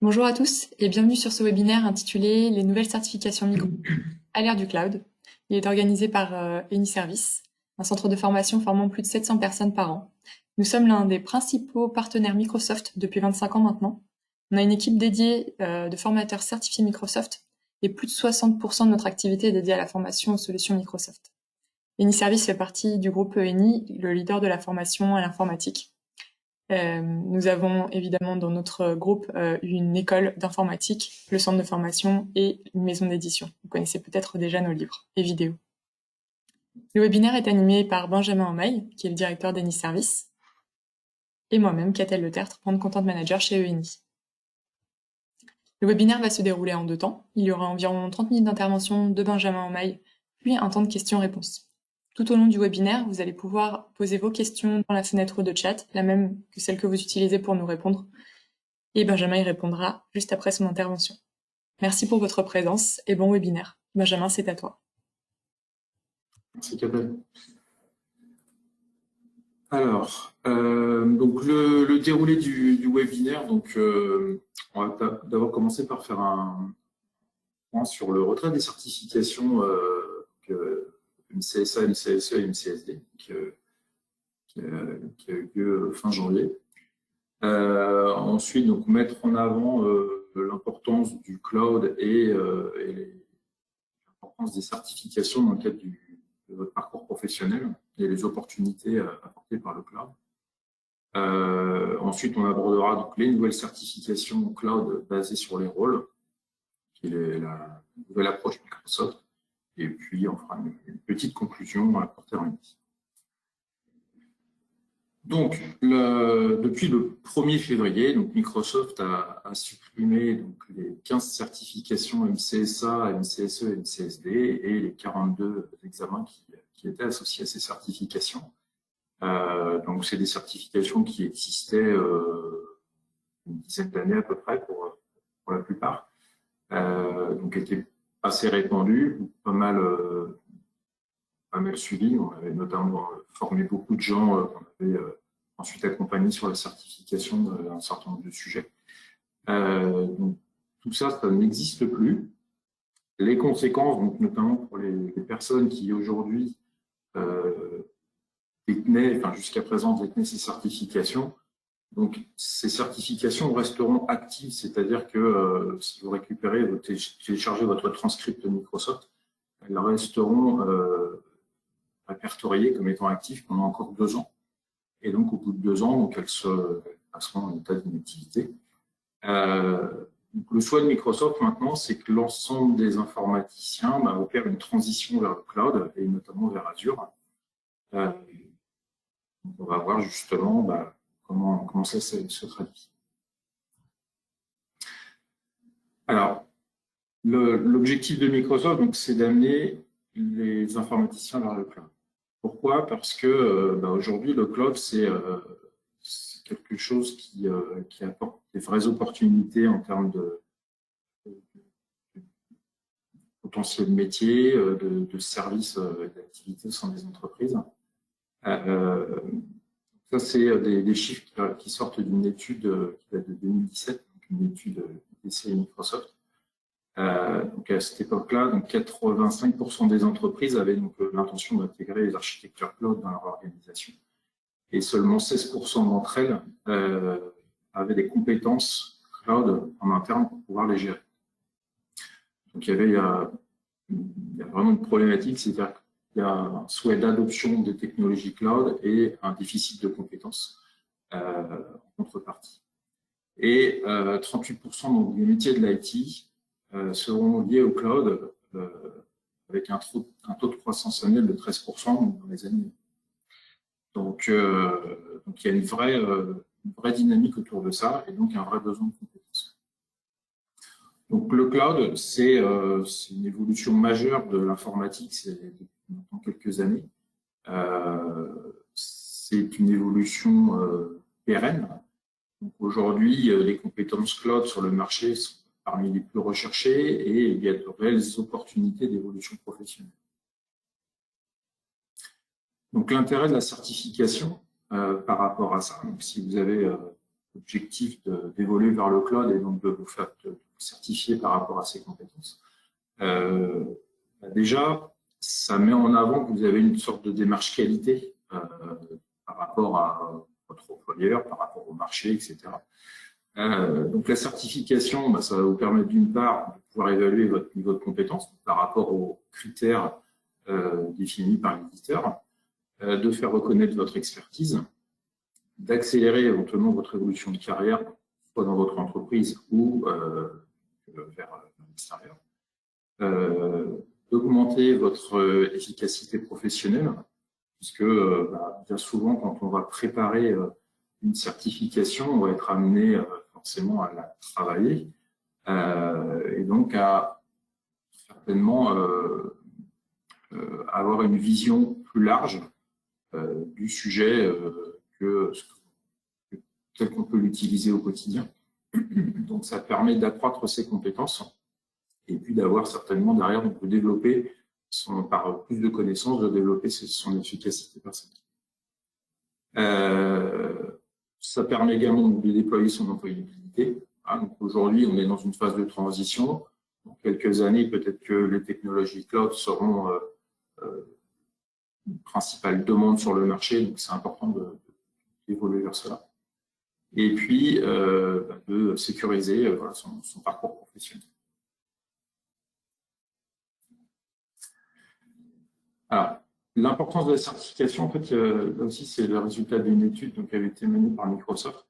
Bonjour à tous et bienvenue sur ce webinaire intitulé « Les nouvelles certifications micro à l'ère du cloud ». Il est organisé par Eniservice, un centre de formation formant plus de 700 personnes par an. Nous sommes l'un des principaux partenaires Microsoft depuis 25 ans maintenant. On a une équipe dédiée de formateurs certifiés Microsoft et plus de 60% de notre activité est dédiée à la formation aux solutions Microsoft. Eniservice fait partie du groupe Eni, le leader de la formation à l'informatique. Nous avons évidemment dans notre groupe une école d'informatique, le centre de formation et une maison d'édition. Vous connaissez peut-être déjà nos livres et vidéos. Le webinaire est animé par Benjamin Omeil, qui est le directeur d'Eniservice, et moi-même, Catel Le Tertre, Brand Content Manager chez Eni. Le webinaire va se dérouler en 2 temps. Il y aura environ 30 minutes d'intervention de Benjamin Omeil, puis un temps de questions-réponses. Tout au long du webinaire, vous allez pouvoir poser vos questions dans la fenêtre de chat, la même que celle que vous utilisez pour nous répondre. Et Benjamin y répondra juste après son intervention. Merci pour votre présence et bon webinaire. Benjamin, c'est à toi. Merci Catel. Alors, donc le déroulé du webinaire, donc on va d'abord commencer par faire un point sur le retrait des certifications MCSA, MCSE et MCSD qui a eu lieu fin janvier. Ensuite, donc mettre en avant l'importance du cloud et l'importance des certifications dans le cadre de votre parcours professionnel et les opportunités apportées par le cloud. Ensuite, on abordera donc les nouvelles certifications cloud basées sur les rôles, qui est la nouvelle approche Microsoft. Et puis, on fera une petite conclusion pour terminer. Donc, depuis le 1er février, donc Microsoft a supprimé donc, les 15 certifications MCSA, MCSE et MCSD et les 42 examens qui étaient associés à ces certifications. Donc, c'est des certifications qui existaient une dizaine d'années à peu près pour la plupart, donc étaient assez répandues, pas mal suivies. On avait notamment formé beaucoup de gens qu'on avait ensuite accompagnés sur la certification d'un certain nombre de sujets. Donc, tout ça, ça n'existe plus. Les conséquences, donc, notamment pour les personnes qui aujourd'hui jusqu'à présent détenaient ces certifications. Donc, ces certifications resteront actives, c'est-à-dire que si vous récupérez, vous téléchargez votre transcript de Microsoft, elles resteront répertoriées comme étant actives pendant encore 2 ans. Et donc, au bout de 2 ans, donc, elles passeront en état d'inactivité. Le souhait de Microsoft maintenant, c'est que l'ensemble des informaticiens opèrent une transition vers le cloud et notamment vers Azure. Donc on va voir justement comment ça se traduit. Alors, l'objectif de Microsoft, c'est d'amener les informaticiens vers le cloud. Pourquoi? Parce que aujourd'hui, le cloud, c'est quelque chose qui apporte des vraies opportunités en termes de potentiel métier, de services, d'activités au sein des entreprises. Ça, c'est des chiffres qui sortent d'une étude qui date de 2017, donc une étude IDC et Microsoft. Donc à cette époque-là, 85% des entreprises avaient l'intention d'intégrer les architectures cloud dans leur organisation. Et seulement 16% d'entre elles avaient des compétences cloud en interne pour pouvoir les gérer. Donc il y a vraiment une problématique, c'est-à-dire il y a un souhait d'adoption des technologies cloud et un déficit de compétences en contrepartie. Et 38% des métiers de l'IT seront liés au cloud avec un taux de croissance annuelle de 13% dans les années. Donc, il y a une vraie dynamique autour de ça et donc un vrai besoin de compétences. Donc, le cloud, c'est une évolution majeure de l'informatique depuis maintenant quelques années. C'est une évolution pérenne. Aujourd'hui, les compétences cloud sur le marché sont parmi les plus recherchées et il y a de réelles opportunités d'évolution professionnelle. Donc, l'intérêt de la certification par rapport à ça, donc, si vous avez objectif d'évoluer vers le cloud et donc de vous certifier par rapport à ces compétences. Déjà, ça met en avant que vous avez une sorte de démarche qualité par rapport à votre employeur, par rapport au marché, etc. Donc la certification, ça va vous permettre d'une part de pouvoir évaluer votre niveau de compétence par rapport aux critères définis par l'éditeur, de faire reconnaître votre expertise, d'accélérer éventuellement votre évolution de carrière, soit dans votre entreprise ou vers l'extérieur, d'augmenter votre efficacité professionnelle, puisque bien souvent, quand on va préparer une certification, on va être amené forcément à la travailler et donc à certainement avoir une vision plus large du sujet tel qu'on peut l'utiliser au quotidien. Donc ça permet d'accroître ses compétences et puis d'avoir certainement derrière, on peut développer par plus de connaissances, de développer son efficacité personnelle. Ça permet également de déployer son employabilité. Aujourd'hui, on est dans une phase de transition. Dans quelques années, peut-être que les technologies cloud seront une principale demande sur le marché, donc c'est important d'évoluer vers cela. Et puis, de sécuriser son parcours professionnel. Alors, l'importance de la certification, en fait, là aussi, c'est le résultat d'une étude qui avait été menée par Microsoft.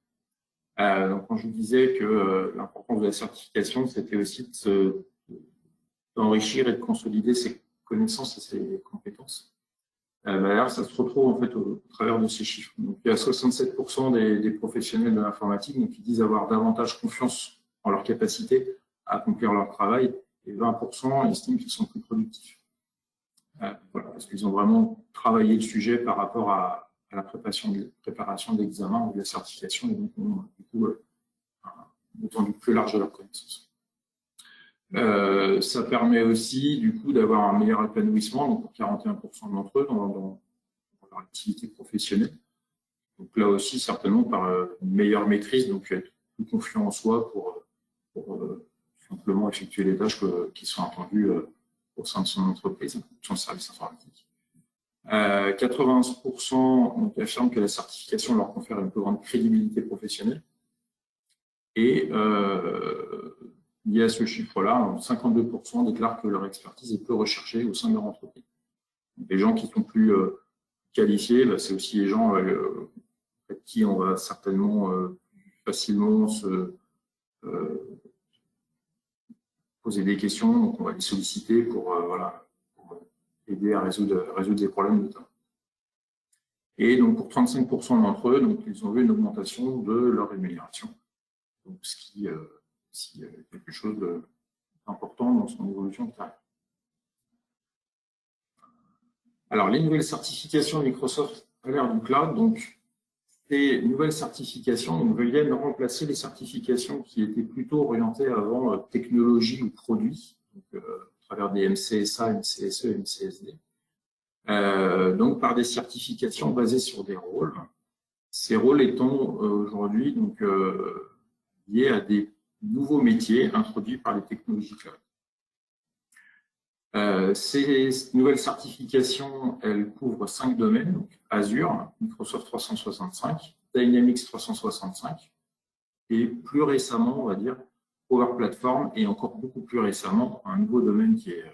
Donc, quand je vous disais que l'importance de la certification, c'était aussi d'enrichir et de consolider ses connaissances et ses compétences. D'ailleurs, ça se retrouve en fait au travers de ces chiffres. Donc, il y a 67% des professionnels de l'informatique qui disent avoir davantage confiance en leur capacité à accomplir leur travail et 20% estiment qu'ils sont plus productifs. Voilà, parce qu'ils ont vraiment travaillé le sujet par rapport à la préparation de l'examen ou de la certification et donc ont du coup une étendue plus large de leurs connaissances. Ça permet aussi du coup d'avoir un meilleur épanouissement, donc pour 41% d'entre eux dans leur activité professionnelle. Donc là aussi certainement par une meilleure maîtrise, donc être plus confiant en soi pour simplement effectuer les tâches qui sont attendues au sein de son entreprise, de son service informatique. 91% affirment que la certification leur confère une plus grande crédibilité professionnelle. Et lié à ce chiffre-là, 52% déclarent que leur expertise est peu recherchée au sein de leur entreprise. Les gens qui sont plus qualifiés, c'est aussi les gens avec qui on va certainement facilement se poser des questions, donc on va les solliciter pour aider à résoudre des problèmes de temps. Et donc pour 35% d'entre eux, donc, ils ont vu une augmentation de leur rémunération, donc, ce qui est quelque chose d'important dans son évolution de carrière. Alors, les nouvelles certifications Microsoft à l'ère du cloud, donc ces nouvelles certifications viennent remplacer les certifications qui étaient plutôt orientées avant technologie ou produit, donc, à travers des MCSA, MCSE, MCSD, donc par des certifications basées sur des rôles. Ces rôles étant aujourd'hui donc liés à des nouveaux métiers introduits par les technologies cloud. Ces nouvelles certifications, elles couvrent 5 domaines, donc Azure, Microsoft 365, Dynamics 365, et plus récemment, on va dire, Power Platform, et encore beaucoup plus récemment, un nouveau domaine qui est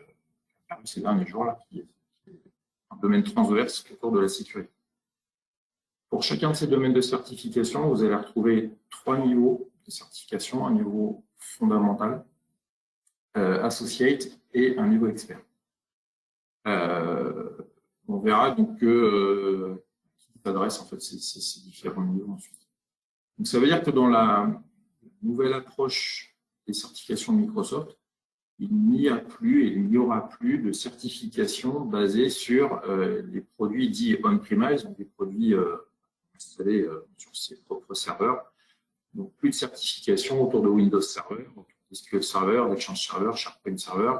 apparu ces derniers jours, là, qui est un domaine transverse autour de la sécurité. Pour chacun de ces domaines de certification, vous allez retrouver 3 niveaux de certification, un niveau fondamental, associate et un niveau expert. On verra donc que qui s'adresse en fait ces différents niveaux ensuite. Donc ça veut dire que dans la nouvelle approche des certifications de Microsoft, il n'y a plus et il n'y aura plus de certification basée sur les produits dits on-premise, donc des produits installés sur ses propres serveurs. Donc plus de certification autour de Windows Server, donc SQL Server, Exchange Server, SharePoint Server,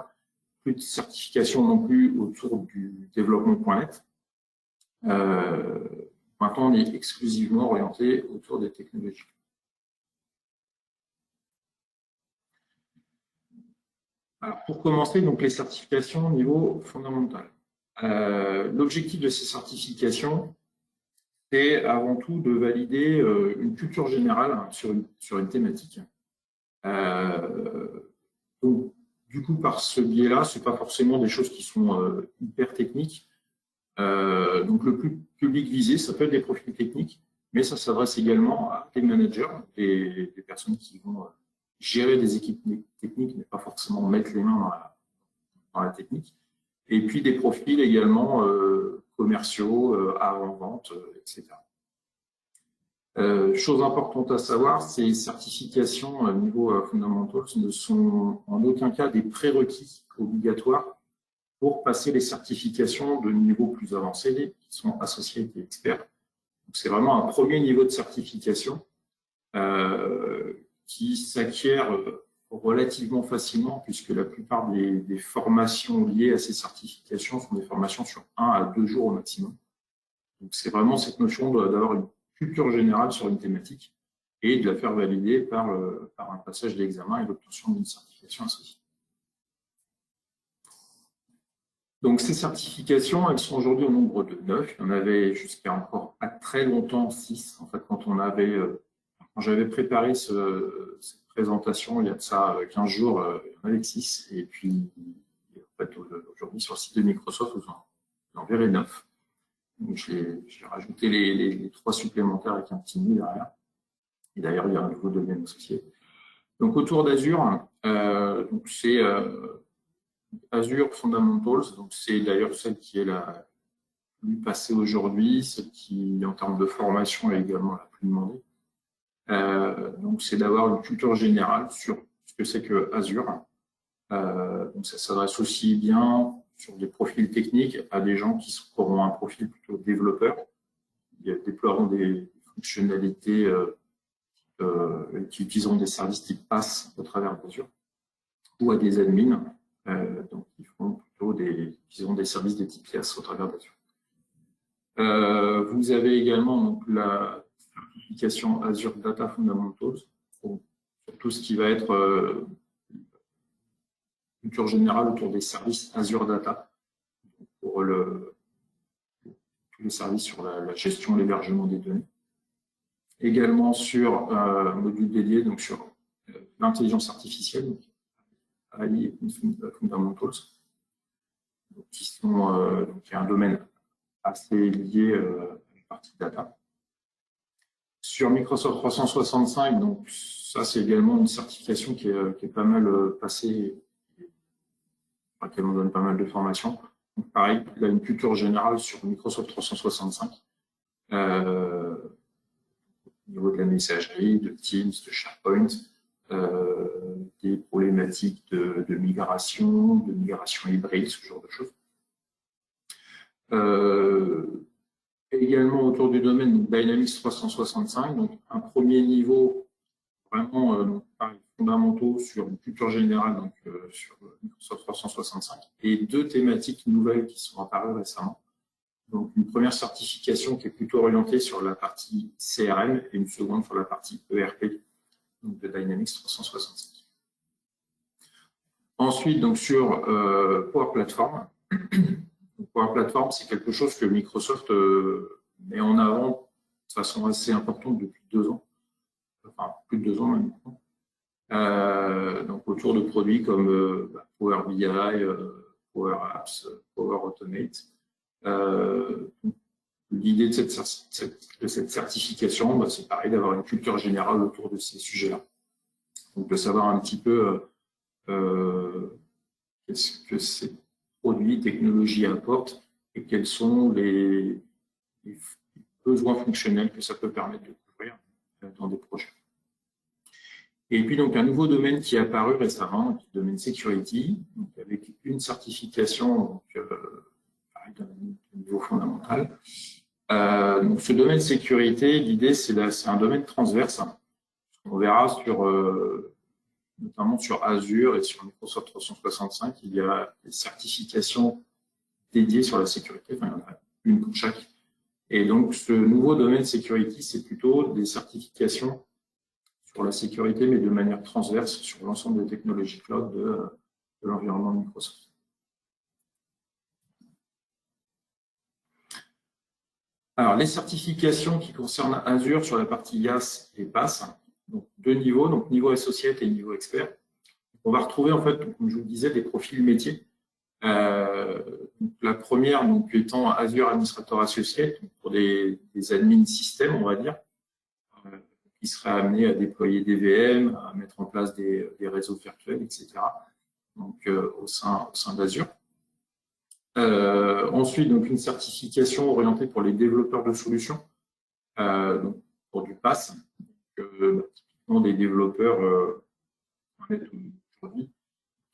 plus de certification non plus autour du développement.net. Maintenant, on est exclusivement orienté autour des technologies. Alors, pour commencer, donc, les certifications au niveau fondamental. L'objectif de ces certifications, c'est avant tout de valider une culture générale, hein, sur une thématique. Donc, du coup, par ce biais-là, ce n'est pas forcément des choses qui sont hyper techniques. Donc, le public visé, ça peut être des profils techniques, mais ça s'adresse également à des managers, des personnes qui vont gérer des équipes techniques, mais pas forcément mettre les mains dans la technique. Et puis des profils également commerciaux, avant-vente, etc. Chose importante à savoir, ces certifications au niveau fondamentaux ne sont en aucun cas des prérequis obligatoires pour passer les certifications de niveau plus avancé qui sont associés et experts. C'est vraiment un premier niveau de certification qui s'acquiert relativement facilement puisque la plupart des formations liées à ces certifications sont des formations sur 1 à 2 jours au maximum. Donc c'est vraiment cette notion d'avoir une culture générale sur une thématique et de la faire valider par un passage d'examen et l'obtention d'une certification associée. Donc ces certifications, elles sont aujourd'hui au nombre de 9. Il y en avait jusqu'à encore pas très longtemps 6. En fait, quand j'avais préparé cette présentation, il y a de ça 15 jours, il y en avait 6. Et puis, en fait, aujourd'hui, sur le site de Microsoft, vous en verrez 9. Donc, j'ai rajouté les 3 supplémentaires avec un petit nid derrière. Et d'ailleurs, il y a un nouveau domaine associé. Donc, autour d'Azure, c'est Azure Fundamentals. Donc, c'est d'ailleurs celle qui est la plus passée aujourd'hui, celle qui, en termes de formation, est également la plus demandée. Donc, c'est d'avoir une culture générale sur ce que c'est que Azure. Donc, ça s'adresse aussi bien sur des profils techniques à des gens qui auront un profil plutôt développeur, qui déploieront des fonctionnalités qui utiliseront des services qui passent au travers d'Azure, ou à des admins, donc qui font plutôt qui ont des services de type IaaS au travers d'Azure. Vous avez également donc, la certification Azure Data Fundamentals, sur tout ce qui va être culture générale autour des services Azure Data, pour tous les services sur la gestion et l'hébergement des données. Également sur un module dédié donc sur l'intelligence artificielle, donc AI Fundamentals, qui est un domaine assez lié à la partie data. Sur Microsoft 365, donc ça c'est également une certification qui est pas mal passée, pour laquelle on donne pas mal de formations. Donc pareil, il a une culture générale sur Microsoft 365, au niveau de la messagerie, de Teams, de SharePoint, des problématiques de migration hybride, ce genre de choses. Également autour du domaine donc Dynamics 365, donc un premier niveau vraiment fondamentaux sur une culture générale donc, sur Microsoft 365 et 2 thématiques nouvelles qui sont apparues récemment. Donc une première certification qui est plutôt orientée sur la partie CRM et une seconde sur la partie ERP donc de Dynamics 365. Ensuite donc sur Power Platform. Power Platform, c'est quelque chose que Microsoft met en avant de façon assez importante depuis 2 ans, enfin plus de 2 ans même. Donc autour de produits comme Power BI, Power Apps, Power Automate. L'idée de cette certification, c'est pareil d'avoir une culture générale autour de ces sujets-là. Donc de savoir un petit peu qu'est-ce que ces produits, technologies apportent et quels sont les besoins fonctionnels que ça peut permettre de couvrir dans des projets. Et puis donc un nouveau domaine qui est apparu récemment, qui est le domaine security, donc avec une certification d'un niveau fondamental. Donc ce domaine sécurité, l'idée c'est un domaine transverse. On verra notamment sur Azure et sur Microsoft 365, il y a des certifications dédiées sur la sécurité, enfin il y en a une pour chaque. Et donc ce nouveau domaine security, c'est plutôt des certifications sur la sécurité, mais de manière transverse sur l'ensemble des technologies cloud l'environnement Microsoft. Alors, les certifications qui concernent Azure sur la partie IaaS et PaaS, donc 2 niveaux, donc niveau associate et niveau expert. On va retrouver, en fait, comme je vous le disais, des profils métiers. Donc la première donc, étant Azure Administrator Associate, pour des admins système, on va dire, qui seraient amenés à déployer des VM, à mettre en place des réseaux virtuels, etc. Donc, au sein d'Azure. Ensuite, donc, une certification orientée pour les développeurs de solutions, donc, pour du PaaS. Typiquement des développeurs aujourd'hui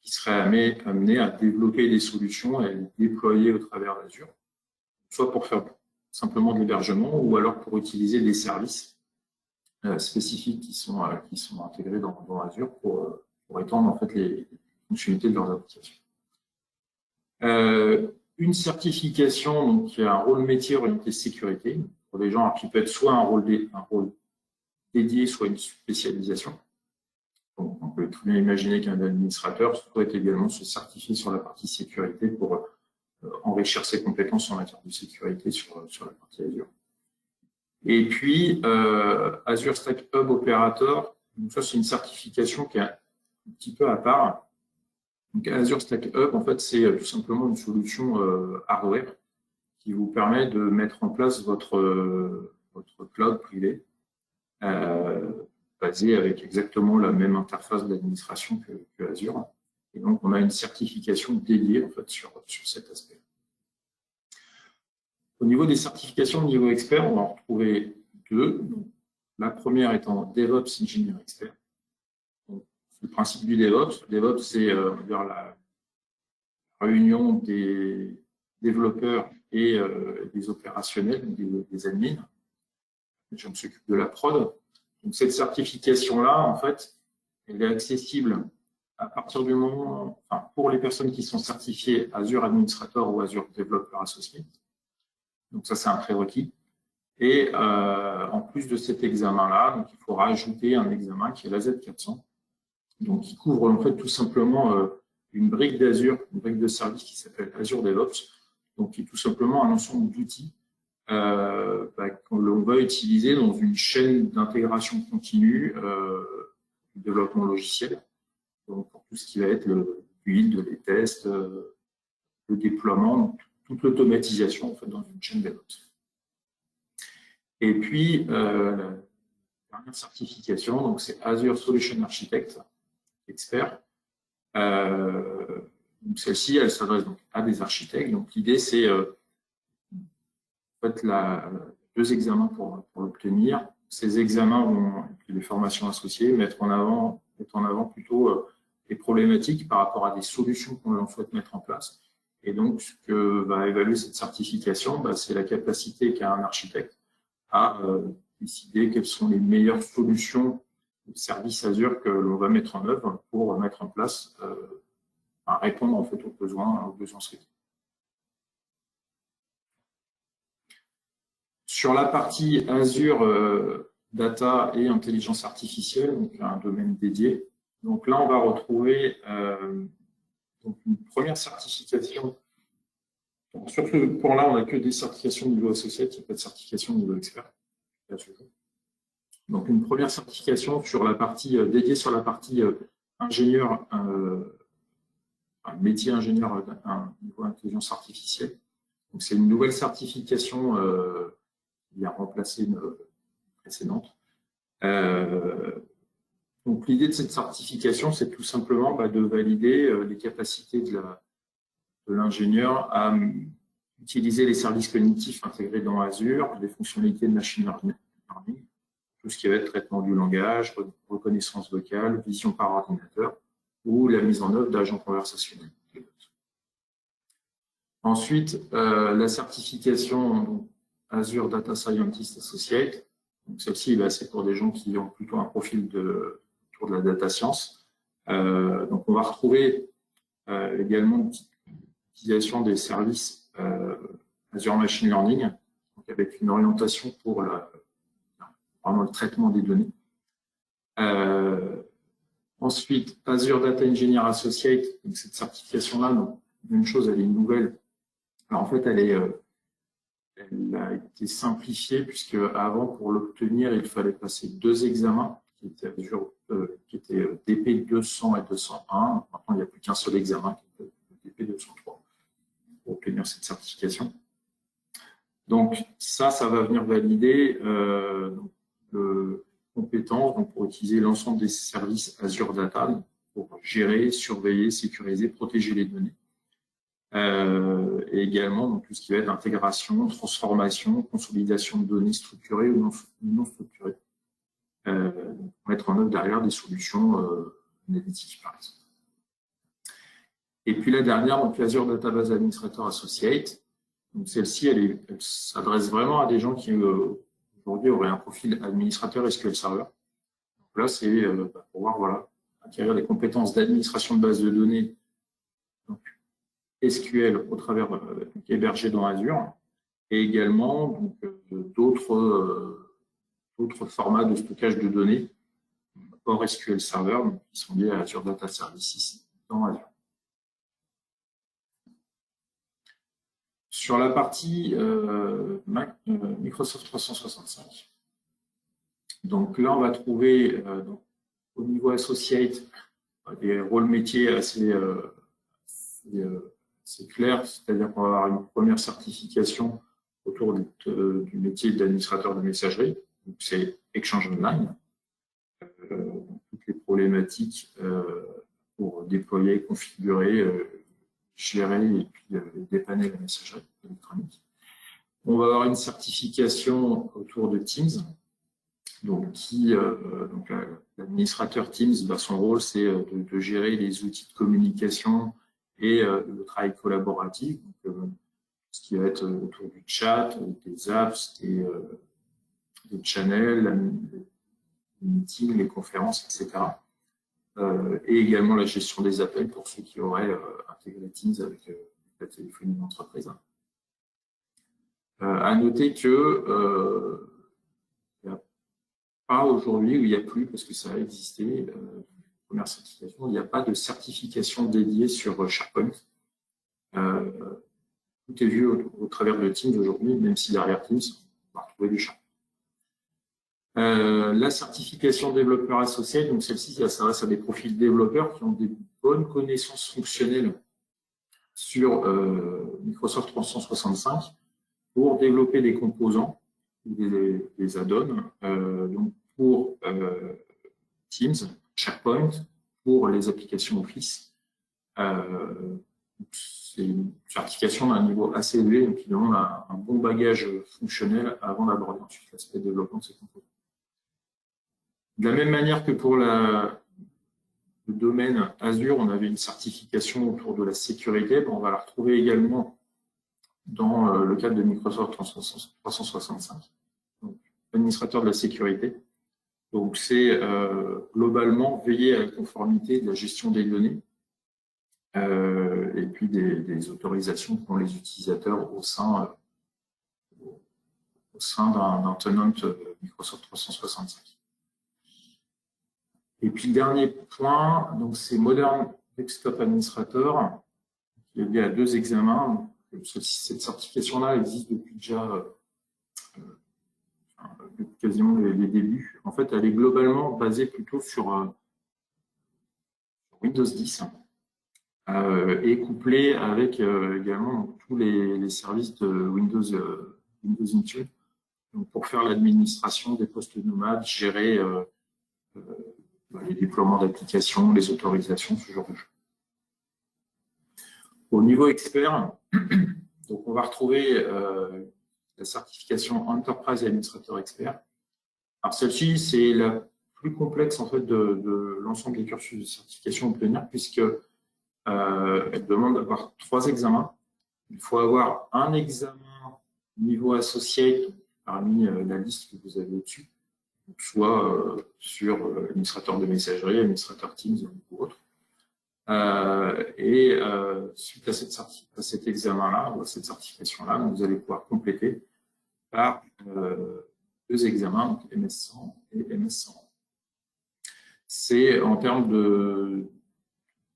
qui seraient amenés à développer des solutions et à les déployer au travers d'Azure, soit pour faire simplement de l'hébergement ou alors pour utiliser des services spécifiques qui sont intégrés dans Azure pour étendre en fait les fonctionnalités de leurs applications. Une certification donc, qui a un rôle métier orienté sécurité pour des gens qui peut être soit un rôle dédié, soit une spécialisation. Donc, on peut très bien imaginer qu'un administrateur souhaite également se certifier sur la partie sécurité pour enrichir ses compétences en matière de sécurité sur la partie Azure. Et puis, Azure Stack Hub Operator, donc ça c'est une certification qui est un petit peu à part. Donc, Azure Stack Hub, en fait, c'est tout simplement une solution hardware qui vous permet de mettre en place votre cloud privé basé avec exactement la même interface d'administration que Azure. Et donc, on a une certification dédiée en fait, sur cet aspect. Au niveau des certifications de niveau expert, on va en retrouver 2. Donc, la première étant DevOps Engineer Expert. Donc, le principe du DevOps. Le DevOps, c'est la réunion des développeurs et des opérationnels, des admins. Je me s'occupe de la prod. Donc, cette certification-là, en fait, elle est accessible à partir du moment, enfin, pour les personnes qui sont certifiées Azure Administrator ou Azure Developer Associate. Donc, ça, c'est un prérequis. Et en plus de cet examen-là, donc, il faudra ajouter un examen qui est l'AZ400, donc qui couvre en fait tout simplement une brique d'Azure, une brique de service qui s'appelle Azure DevOps, donc qui est tout simplement un ensemble d'outils qu'on va utiliser dans une chaîne d'intégration continue du développement logiciel, donc pour tout ce qui va être le build, les tests, le déploiement, donc toute l'automatisation en fait, dans une chaîne DevOps. Et puis, la dernière certification, donc c'est Azure Solution Architect Expert. Celle-ci, elle s'adresse donc à des architectes. Donc l'idée, c'est en fait 2 examens pour l'obtenir. Ces examens vont, et puis les formations associées, mettre en avant plutôt les problématiques par rapport à des solutions qu'on souhaite mettre en place. Et donc, ce que va évaluer cette certification, c'est la capacité qu'a un architecte à décider quelles sont les meilleures solutions de services Azure que l'on va mettre en œuvre pour mettre en place, à répondre en fait aux besoins souhaités. Sur la partie Azure Data et Intelligence Artificielle, donc un domaine dédié. Donc là, on va retrouver donc une première certification. Donc, sur ce point-là, on n'a que des certifications niveau associé, il n'y a pas de certification niveau expert. Donc une première certification sur la partie dédiée sur la partie ingénieur, métier ingénieur niveau intelligence artificielle. Donc c'est une nouvelle certification qui a remplacé une précédente. Donc l'idée de cette certification, c'est tout simplement de valider les capacités de l'ingénieur à utiliser les services cognitifs intégrés dans Azure, les fonctionnalités de machine learning, tout ce qui va être traitement du langage, reconnaissance vocale, vision par ordinateur ou la mise en œuvre d'agents conversationnels. Ensuite, la certification donc, Azure Data Scientist Associate. Celle-ci, c'est pour des gens qui ont plutôt un profil autour de la data science. Donc, on va retrouver également l'utilisation des services Azure Machine Learning, donc avec une orientation pour vraiment le traitement des données. Ensuite, Azure Data Engineer Associate, donc cette certification-là, même chose, elle est nouvelle. Alors en fait, elle a été simplifiée puisque avant, pour l'obtenir, il fallait passer 2 examens qui étaient DP 200 et 201. Maintenant, il n'y a plus qu'un seul examen qui est DP 203 pour obtenir cette certification. Donc ça va venir valider le compétence pour utiliser l'ensemble des services Azure Data pour gérer, surveiller, sécuriser, protéger les données. Et également donc, tout ce qui va être intégration, transformation, consolidation de données structurées ou non structurées. Pour mettre en œuvre derrière des solutions analytiques, par exemple. Et puis la dernière, donc Azure Database Administrator Associate. Donc celle-ci, elle s'adresse vraiment à des gens qui aujourd'hui auraient un profil administrateur SQL Server. Donc là, c'est pour pouvoir acquérir des compétences d'administration de base de données, donc SQL au travers hébergé dans Azure, et également d'autres formats de stockage de données hors SQL Server, donc, qui sont liés à Azure Data Services dans Azure. Sur la partie Microsoft 365, donc là, on va trouver au niveau associate des rôles métiers assez clairs, c'est-à-dire qu'on va avoir une première certification autour du métier d'administrateur de messagerie, donc c'est Exchange Online, toutes les problématiques pour déployer, configurer, gérer et puis dépanner la messagerie électronique. On va avoir une certification autour de Teams. Donc, l'administrateur Teams, son rôle, c'est de gérer les outils de communication et le travail collaboratif. Donc, ce qui va être autour du chat, des apps, des channels, les meetings, les conférences, etc. Et également la gestion des appels pour ceux qui auraient intégré Teams avec la téléphonie d'entreprise. À noter que il n'y a pas aujourd'hui, ou il n'y a plus, parce que ça a existé, première certification, il n'y a pas de certification dédiée sur SharePoint. Tout est vu au travers de Teams aujourd'hui, même si derrière Teams, on va retrouver du SharePoint. La certification développeur associé, donc celle-ci, ça s'adresse à des profils développeurs qui ont des bonnes connaissances fonctionnelles sur Microsoft 365 pour développer des composants, des add-ons, donc pour Teams, SharePoint, pour les applications Office. C'est une certification d'un niveau assez élevé, donc qui demande un bon bagage fonctionnel avant d'aborder ensuite l'aspect développement de ces composants. De la même manière que pour le domaine Azure, on avait une certification autour de la sécurité, on va la retrouver également dans le cadre de Microsoft 365, donc administrateur de la sécurité. Donc c'est globalement veiller à la conformité de la gestion des données et puis des autorisations qu'ont les utilisateurs au sein d'un tenant Microsoft 365. Et puis le dernier point, donc c'est Modern Desktop Administrator, qui est lié à 2 examens. Cette certification-là existe depuis déjà depuis quasiment les débuts. En fait, elle est globalement basée plutôt sur Windows 10 et couplée avec également tous les services de Windows Intune, donc pour faire l'administration des postes nomades, gérer les déploiements d'applications, les autorisations, ce genre de choses. Au niveau expert, donc on va retrouver la certification Enterprise Administrator Expert. Alors celle-ci, c'est la plus complexe en fait de l'ensemble des cursus de certification obtenir, puisque elle demande d'avoir 3 examens. Il faut avoir un examen niveau associé parmi la liste que vous avez au-dessus, soit sur administrateur de messagerie, administrateur Teams ou autre. Suite à cet examen-là, ou à cette certification-là, vous allez pouvoir compléter par 2 examens, donc MS100 et MS100. c'est en termes de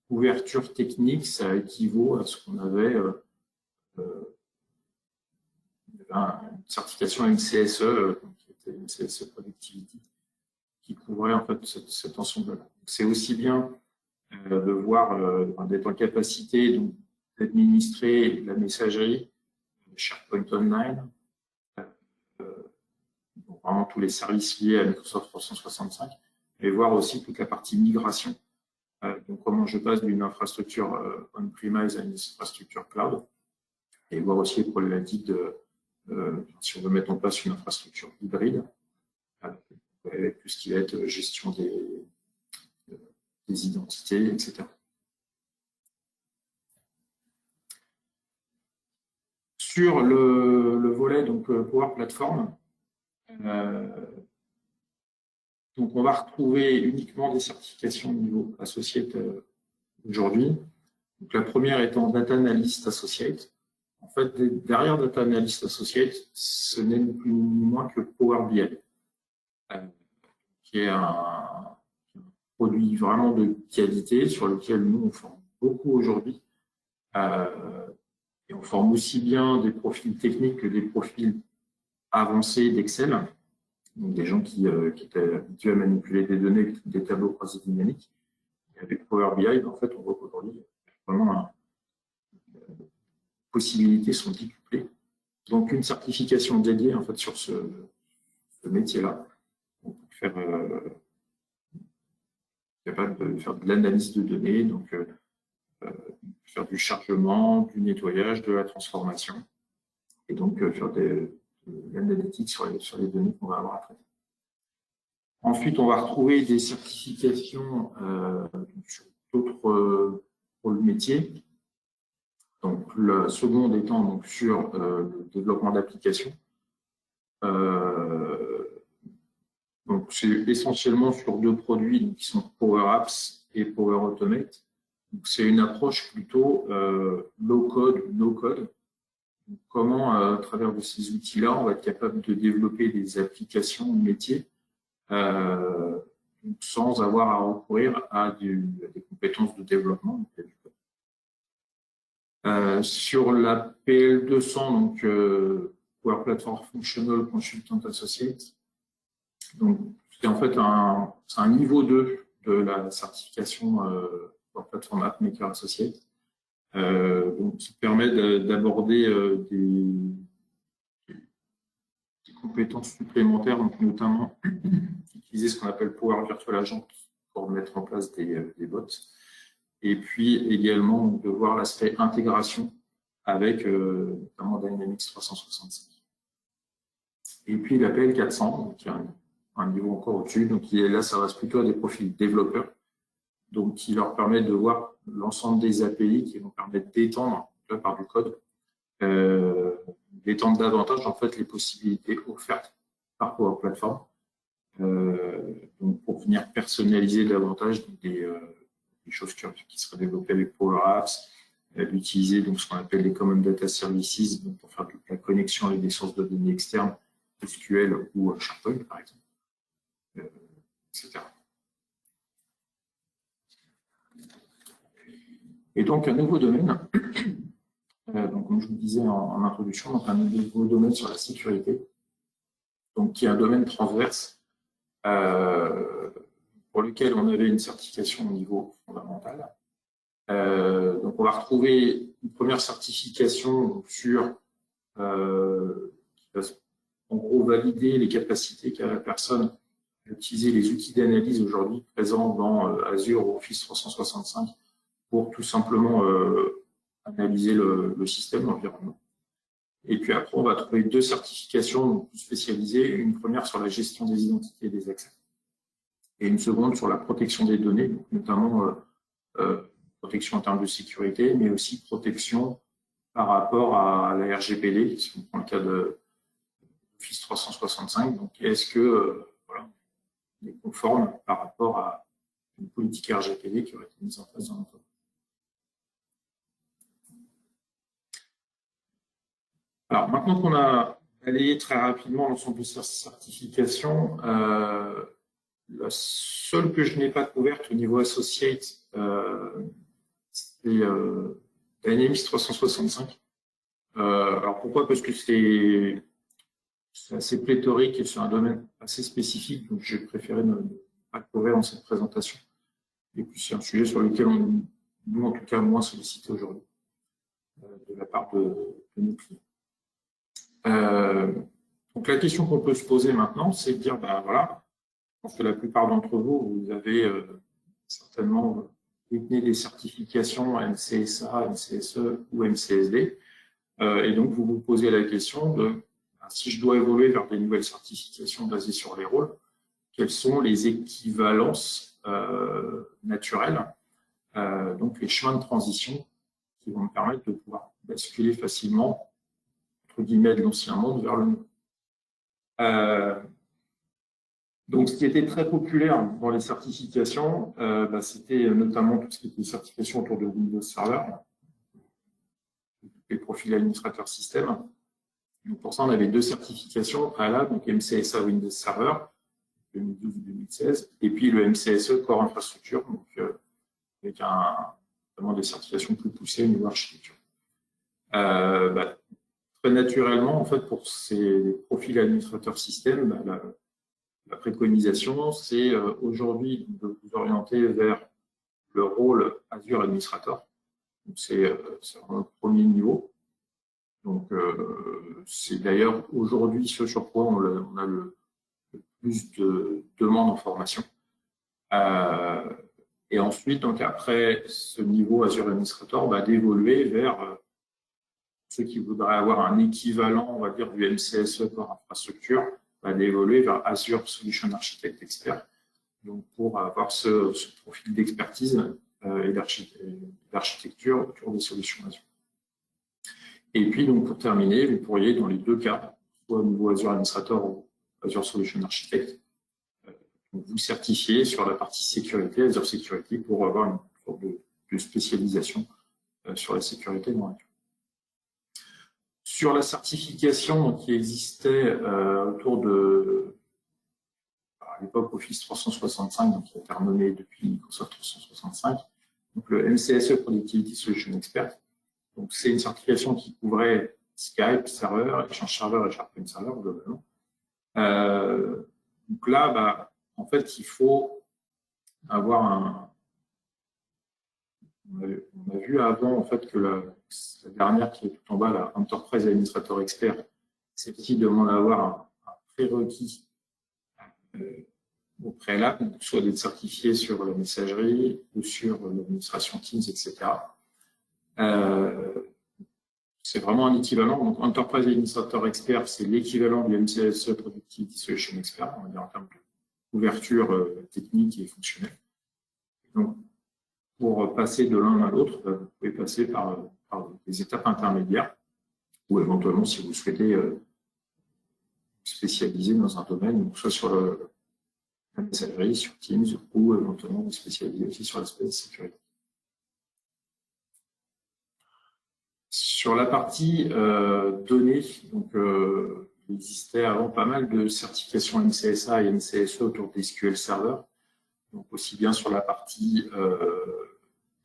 couverture technique, ça équivaut à ce qu'on avait une certification à une CSE, qui était une CSE Productivity, qui couvrait en fait cet ensemble-là. C'est aussi bien de voir, d'être en capacité d'administrer la messagerie, SharePoint Online, donc vraiment tous les services liés à Microsoft 365, et voir aussi toute la partie migration. Donc comment je passe d'une infrastructure on-premise à une infrastructure cloud, et voir aussi les problématiques de si on veut mettre en place une infrastructure hybride, avec tout ce qui va être gestion des identités, etc. Sur le volet donc Power Platform, donc on va retrouver uniquement des certifications au niveau associate aujourd'hui. Donc la première étant Data Analyst Associate. En fait, derrière Data Analyst Associate, ce n'est ni plus ni moins que Power BI, qui est un produit vraiment de qualité sur lequel nous on forme beaucoup aujourd'hui. Et on forme aussi bien des profils techniques que des profils avancés d'Excel, donc des gens qui étaient habitués à manipuler des données, des tableaux croisés dynamiques. Et avec Power BI, en fait, on voit qu'aujourd'hui, vraiment, les possibilités sont décuplées. Donc, une certification dédiée en fait sur ce métier-là, pour faire capable de faire de l'analyse de données, donc faire du chargement, du nettoyage, de la transformation, et donc faire de l'analytique sur les données qu'on va avoir à traiter. Ensuite, on va retrouver des certifications sur d'autres pôles métiers. Donc, la seconde étant donc, sur le développement d'applications. Donc, c'est essentiellement sur deux produits donc, qui sont Power Apps et Power Automate. C'est une approche plutôt low-code, no-code. Comment, à travers de ces outils-là, on va être capable de développer des applications métiers sans avoir à recourir à des compétences de développement. Sur la PL200, donc Power Platform Functional Consultant Associate, donc c'est en fait un niveau 2 de la certification Power Platform App Maker Associate, donc qui permet d'aborder des compétences supplémentaires, donc notamment utiliser ce qu'on appelle Power Virtual Agent pour mettre en place des bots. Et puis également de voir l'aspect intégration avec notamment Dynamics 365. Et puis la PL 400, donc il y a un niveau encore au-dessus, donc là ça reste plutôt à des profils développeurs, donc qui leur permettent de voir l'ensemble des API qui vont permettre d'étendre, par du code, d'étendre davantage en fait les possibilités offertes par Power Platform, donc pour venir personnaliser davantage des choses qui seraient développées avec Power Apps, d'utiliser donc ce qu'on appelle les Common Data Services donc pour faire toute la connexion avec des sources de données externes, SQL ou SharePoint par exemple, etc. Et donc un nouveau domaine, donc comme je vous disais en introduction, donc un nouveau domaine sur la sécurité, donc qui est un domaine transverse pour lequel on avait une certification au niveau fondamental. Donc on va retrouver une première certification sur qui va en gros valider les capacités qu'a la personne à utiliser les outils d'analyse aujourd'hui présents dans Azure ou Office 365 pour tout simplement analyser le système, l'environnement. Et puis après, on va trouver deux certifications spécialisées, une première sur la gestion des identités et des accès, et une seconde sur la protection des données, donc notamment protection en termes de sécurité, mais aussi protection par rapport à la RGPD, si on prend le cas de Office 365. Donc, est-ce que voilà, on est conforme par rapport à une politique RGPD qui aurait été mise en place dans l'entreprise? Alors, maintenant qu'on a balayé très rapidement l'ensemble de ces certifications, La seule que je n'ai pas couverte au niveau associate, c'est Dynamics 365. Alors pourquoi? Parce que c'est assez pléthorique et c'est un domaine assez spécifique, donc j'ai préféré ne pas le couvrir dans cette présentation. Et puis c'est un sujet sur lequel on est, nous en tout cas, moins sollicité aujourd'hui de la part de nos clients. Donc la question qu'on peut se poser maintenant, c'est de dire, ben voilà, je pense que la plupart d'entre vous, vous avez certainement détenu des certifications MCSA, MCSE ou MCSD, et donc vous vous posez la question de ben, si je dois évoluer vers des nouvelles certifications basées sur les rôles, quelles sont les équivalences naturelles, donc les chemins de transition qui vont me permettre de pouvoir basculer facilement, entre guillemets, de l'ancien monde vers le nouveau. Donc, ce qui était très populaire dans les certifications, c'était notamment tout ce qui était certification autour de Windows Server, les profils administrateurs système. Donc, pour ça, on avait deux certifications préalables, donc MCSA Windows Server, 2012-2016, et puis le MCSE Core Infrastructure, donc avec vraiment des certifications plus poussées au niveau architecture. Très naturellement, en fait, pour ces profils administrateurs système, la préconisation, c'est aujourd'hui de vous orienter vers le rôle Azure Administrator. C'est vraiment le premier niveau. Donc, c'est d'ailleurs aujourd'hui ce sur quoi on a le plus de demandes en formation. Et ensuite, donc après ce niveau Azure Administrator, d'évoluer vers ceux qui voudraient avoir un équivalent, on va dire, du MCSE Core Infrastructure, d'évoluer vers Azure Solution Architect Expert, donc pour avoir ce profil d'expertise et d'architecture autour des solutions Azure. Et puis, donc, pour terminer, vous pourriez, dans les deux cas, soit au niveau Azure Administrator ou Azure Solution Architect, vous certifier sur la partie sécurité, Azure Security, pour avoir une sorte de spécialisation sur la sécurité dans Azure. Sur la certification qui existait autour de, à l'époque, Office 365, donc qui a été renommé depuis Microsoft 365, donc le MCSE Productivity Solution Expert. Donc, c'est une certification qui couvrait Skype, serveur, Exchange Server et SharePoint Server, globalement. Donc là, en fait, il faut avoir on a vu avant, en fait, que la dernière qui est tout en bas, la Enterprise Administrator Expert, celle-ci demande d'avoir un prérequis au préalable, soit d'être certifié sur la messagerie ou sur l'administration Teams, etc. C'est vraiment un équivalent. Donc, Enterprise Administrator Expert, c'est l'équivalent du MCSE Productivity Solution Expert, on va dire en termes de couverture technique et fonctionnelle. Donc, pour passer de l'un à l'autre, vous pouvez passer par des étapes intermédiaires ou éventuellement, si vous souhaitez spécialiser dans un domaine, soit sur la messagerie, sur Teams, ou éventuellement vous spécialiser aussi sur l'aspect de sécurité. Sur la partie données, donc, il existait avant pas mal de certifications MCSA et MCSE autour des SQL Server. Donc aussi bien sur la partie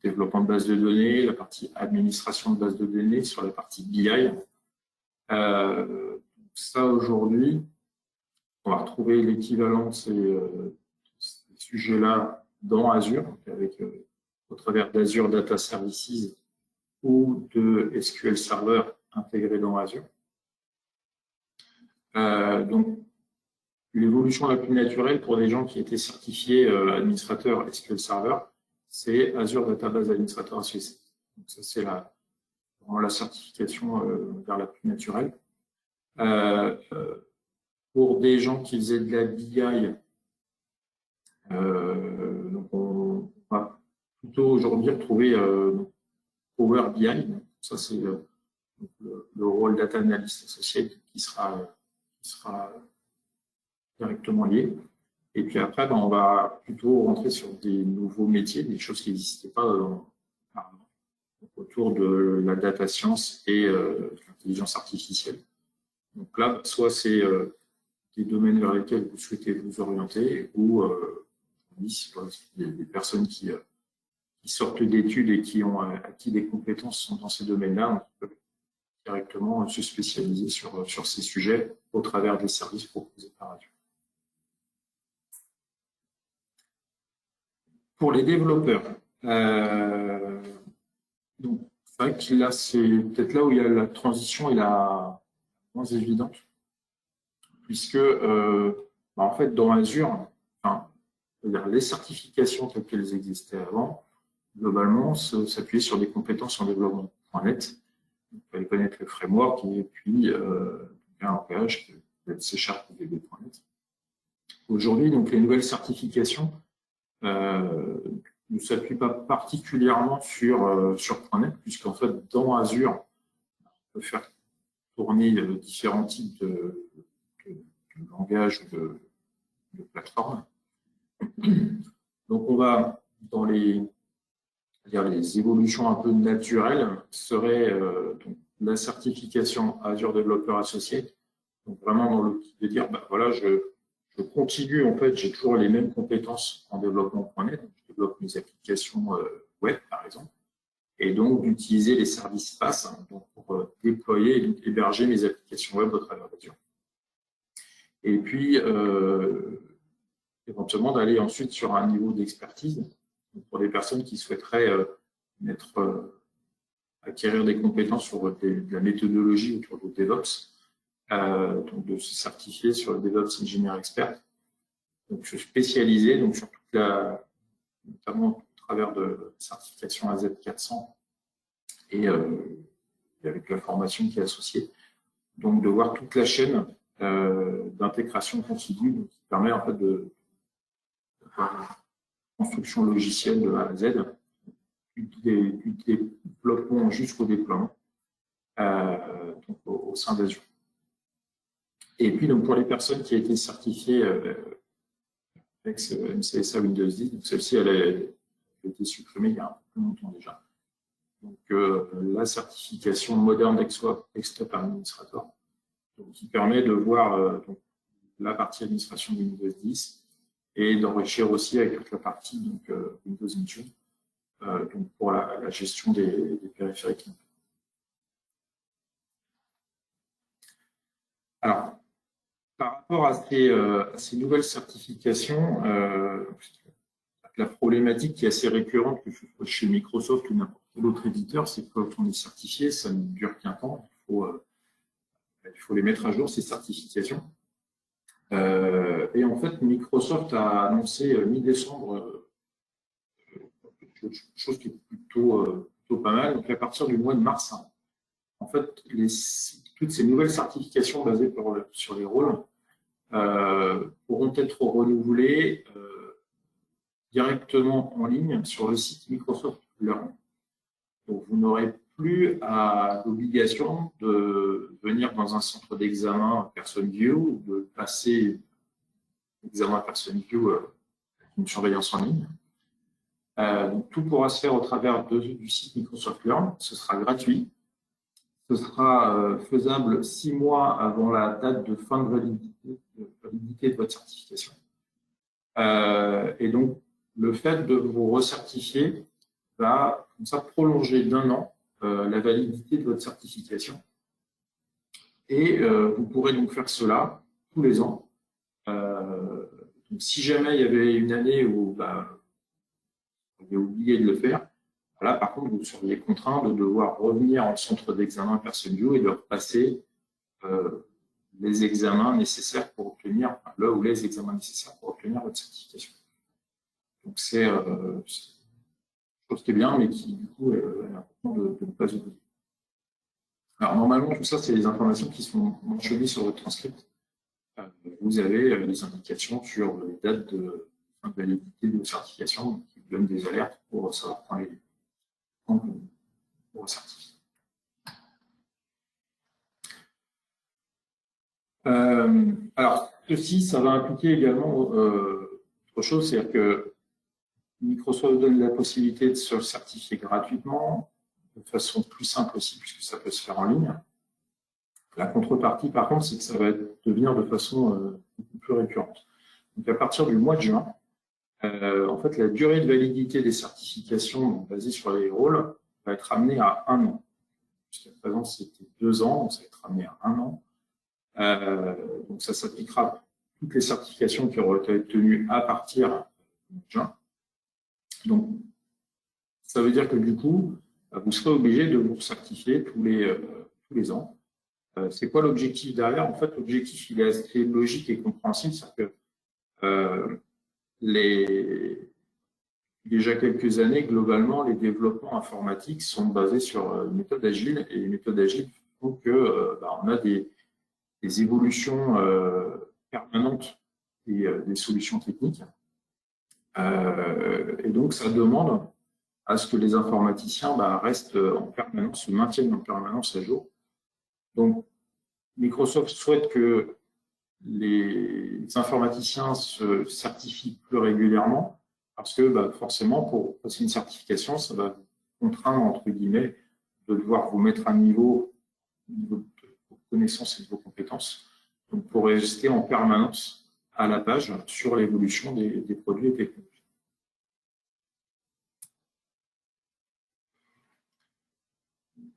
développement de base de données, la partie administration de base de données, sur la partie BI. Ça, aujourd'hui, on va retrouver l'équivalent de ces sujets-là dans Azure, donc avec, au travers d'Azure Data Services ou de SQL Server intégré dans Azure. Donc, l'évolution la plus naturelle pour des gens qui étaient certifiés administrateurs SQL Server, c'est Azure Database Administrator Associate. Donc ça, c'est vraiment la certification vers la plus naturelle. Pour des gens qui faisaient de la BI, donc on va plutôt aujourd'hui retrouver Power BI. Donc ça, c'est le rôle Data Analyst Associate qui sera directement lié. Et puis après, on va plutôt rentrer sur des nouveaux métiers, des choses qui n'existaient pas autour de la data science et l'intelligence artificielle. Donc là, soit c'est des domaines vers lesquels vous souhaitez vous orienter ou des personnes qui sortent d'études et qui ont acquis des compétences dans ces domaines-là, on peut directement se spécialiser sur ces sujets au travers des services proposés par Radio. Pour les développeurs, donc c'est vrai que là, c'est peut-être là où il y a la transition est la moins évidente, puisque en fait, dans Azure, les certifications telles qu'elles existaient avant, globalement, s'appuyer sur des compétences en développement.net. Il fallait connaître le framework et puis un langage qui peut être C# ou VB.net. Aujourd'hui, donc les nouvelles certifications ne s'appuient pas particulièrement sur .net, puisqu'en fait, dans Azure, on peut faire tourner différents types de langages ou de plateformes. Donc, on va dans les évolutions un peu naturelles serait donc, la certification Azure Developer Associate. Donc vraiment dans l'optique de dire, voilà, je continue, en fait, j'ai toujours les mêmes compétences en développement.net. Je développe mes applications web, par exemple, et donc d'utiliser les services PaaS pour déployer et héberger mes applications web au travers d'Azure. Et puis, éventuellement, d'aller ensuite sur un niveau d'expertise pour des personnes qui souhaiteraient acquérir des compétences sur de la méthodologie autour de DevOps, donc de se certifier sur le DevOps Engineer Expert, donc se spécialiser donc sur toute notamment au travers de la certification AZ400 et avec la formation qui est associée, donc de voir toute la chaîne d'intégration continue qui permet en fait de construction logicielle de A à Z, du développement jusqu'au déploiement donc au sein d'Azure. Et puis, donc, pour les personnes qui ont été certifiées avec ce MCSA Windows 10, donc celle-ci, elle a été supprimée il y a un peu plus longtemps déjà. Donc, la certification Modern Desktop Administrator, donc, qui permet de voir donc, la partie administration de Windows 10 et d'enrichir aussi avec toute la partie donc, Windows Intune donc pour la gestion des périphériques. Alors, par rapport à ces nouvelles certifications, la problématique qui est assez récurrente que ce soit chez Microsoft ou n'importe quel autre éditeur, c'est que quand on est certifié, ça ne dure qu'un temps. Il faut les mettre à jour, ces certifications. Et en fait, Microsoft a annoncé mi-décembre quelque chose qui est plutôt pas mal. Donc, à partir du mois de mars, en fait, toutes ces nouvelles certifications basées sur les rôles pourront être renouvelées directement en ligne sur le site Microsoft Learn. Donc, vous n'aurez plus l'obligation de venir dans un centre d'examen PersonView, de passer l'examen PersonView avec une surveillance en ligne. Donc, tout pourra se faire au travers du site Microsoft Learn. Ce sera gratuit. Ce sera faisable 6 mois avant la date de fin de validité de votre certification. Et donc, le fait de vous recertifier va comme ça prolonger d'1 an la validité de votre certification. Et vous pourrez donc faire cela tous les ans. Donc, si jamais il y avait une année où vous avez oublié de le faire, là, par contre, vous seriez contraint de devoir revenir en centre d'examen PersonView et de repasser les examens nécessaires pour obtenir, les examens nécessaires pour obtenir votre certification. Donc, c'est une chose qui est bien, mais qui, du coup, est important de ne pas oublier. Alors, normalement, tout ça, c'est les informations qui sont mentionnées sur votre transcript. Vous avez les indications sur les dates de fin de validité de vos certifications qui vous donnent des alertes pour savoir quand les pour certifier. Alors, ceci, ça va impliquer également autre chose, c'est-à-dire que Microsoft donne la possibilité de se certifier gratuitement, de façon plus simple aussi, puisque ça peut se faire en ligne. La contrepartie, par contre, c'est que ça va devenir de façon beaucoup plus récurrente. Donc, à partir du mois de juin, en fait, la durée de validité des certifications basées sur les rôles va être amenée à 1 an. Jusqu'à présent, c'était 2 ans, donc ça va être amené à 1 an. Donc, ça s'appliquera à toutes les certifications qui auront été obtenues à partir de juin. Donc, ça veut dire que du coup, vous serez obligé de vous certifier tous les ans. C'est quoi l'objectif derrière? En fait, l'objectif, il est assez logique et compréhensible, c'est-à-dire que déjà quelques années, globalement, les développements informatiques sont basés sur une méthode agile, et les méthodes agiles font que on a des évolutions permanentes des solutions techniques. Et donc, ça demande à ce que les informaticiens restent en permanence, se maintiennent en permanence à jour. Donc, Microsoft souhaite que les informaticiens se certifient plus régulièrement parce que forcément, pour passer une certification, ça va vous contraindre, entre guillemets, de devoir vous mettre à niveau de vos connaissances et de vos compétences. Donc, pour rester en permanence à la page sur l'évolution des produits et technologies.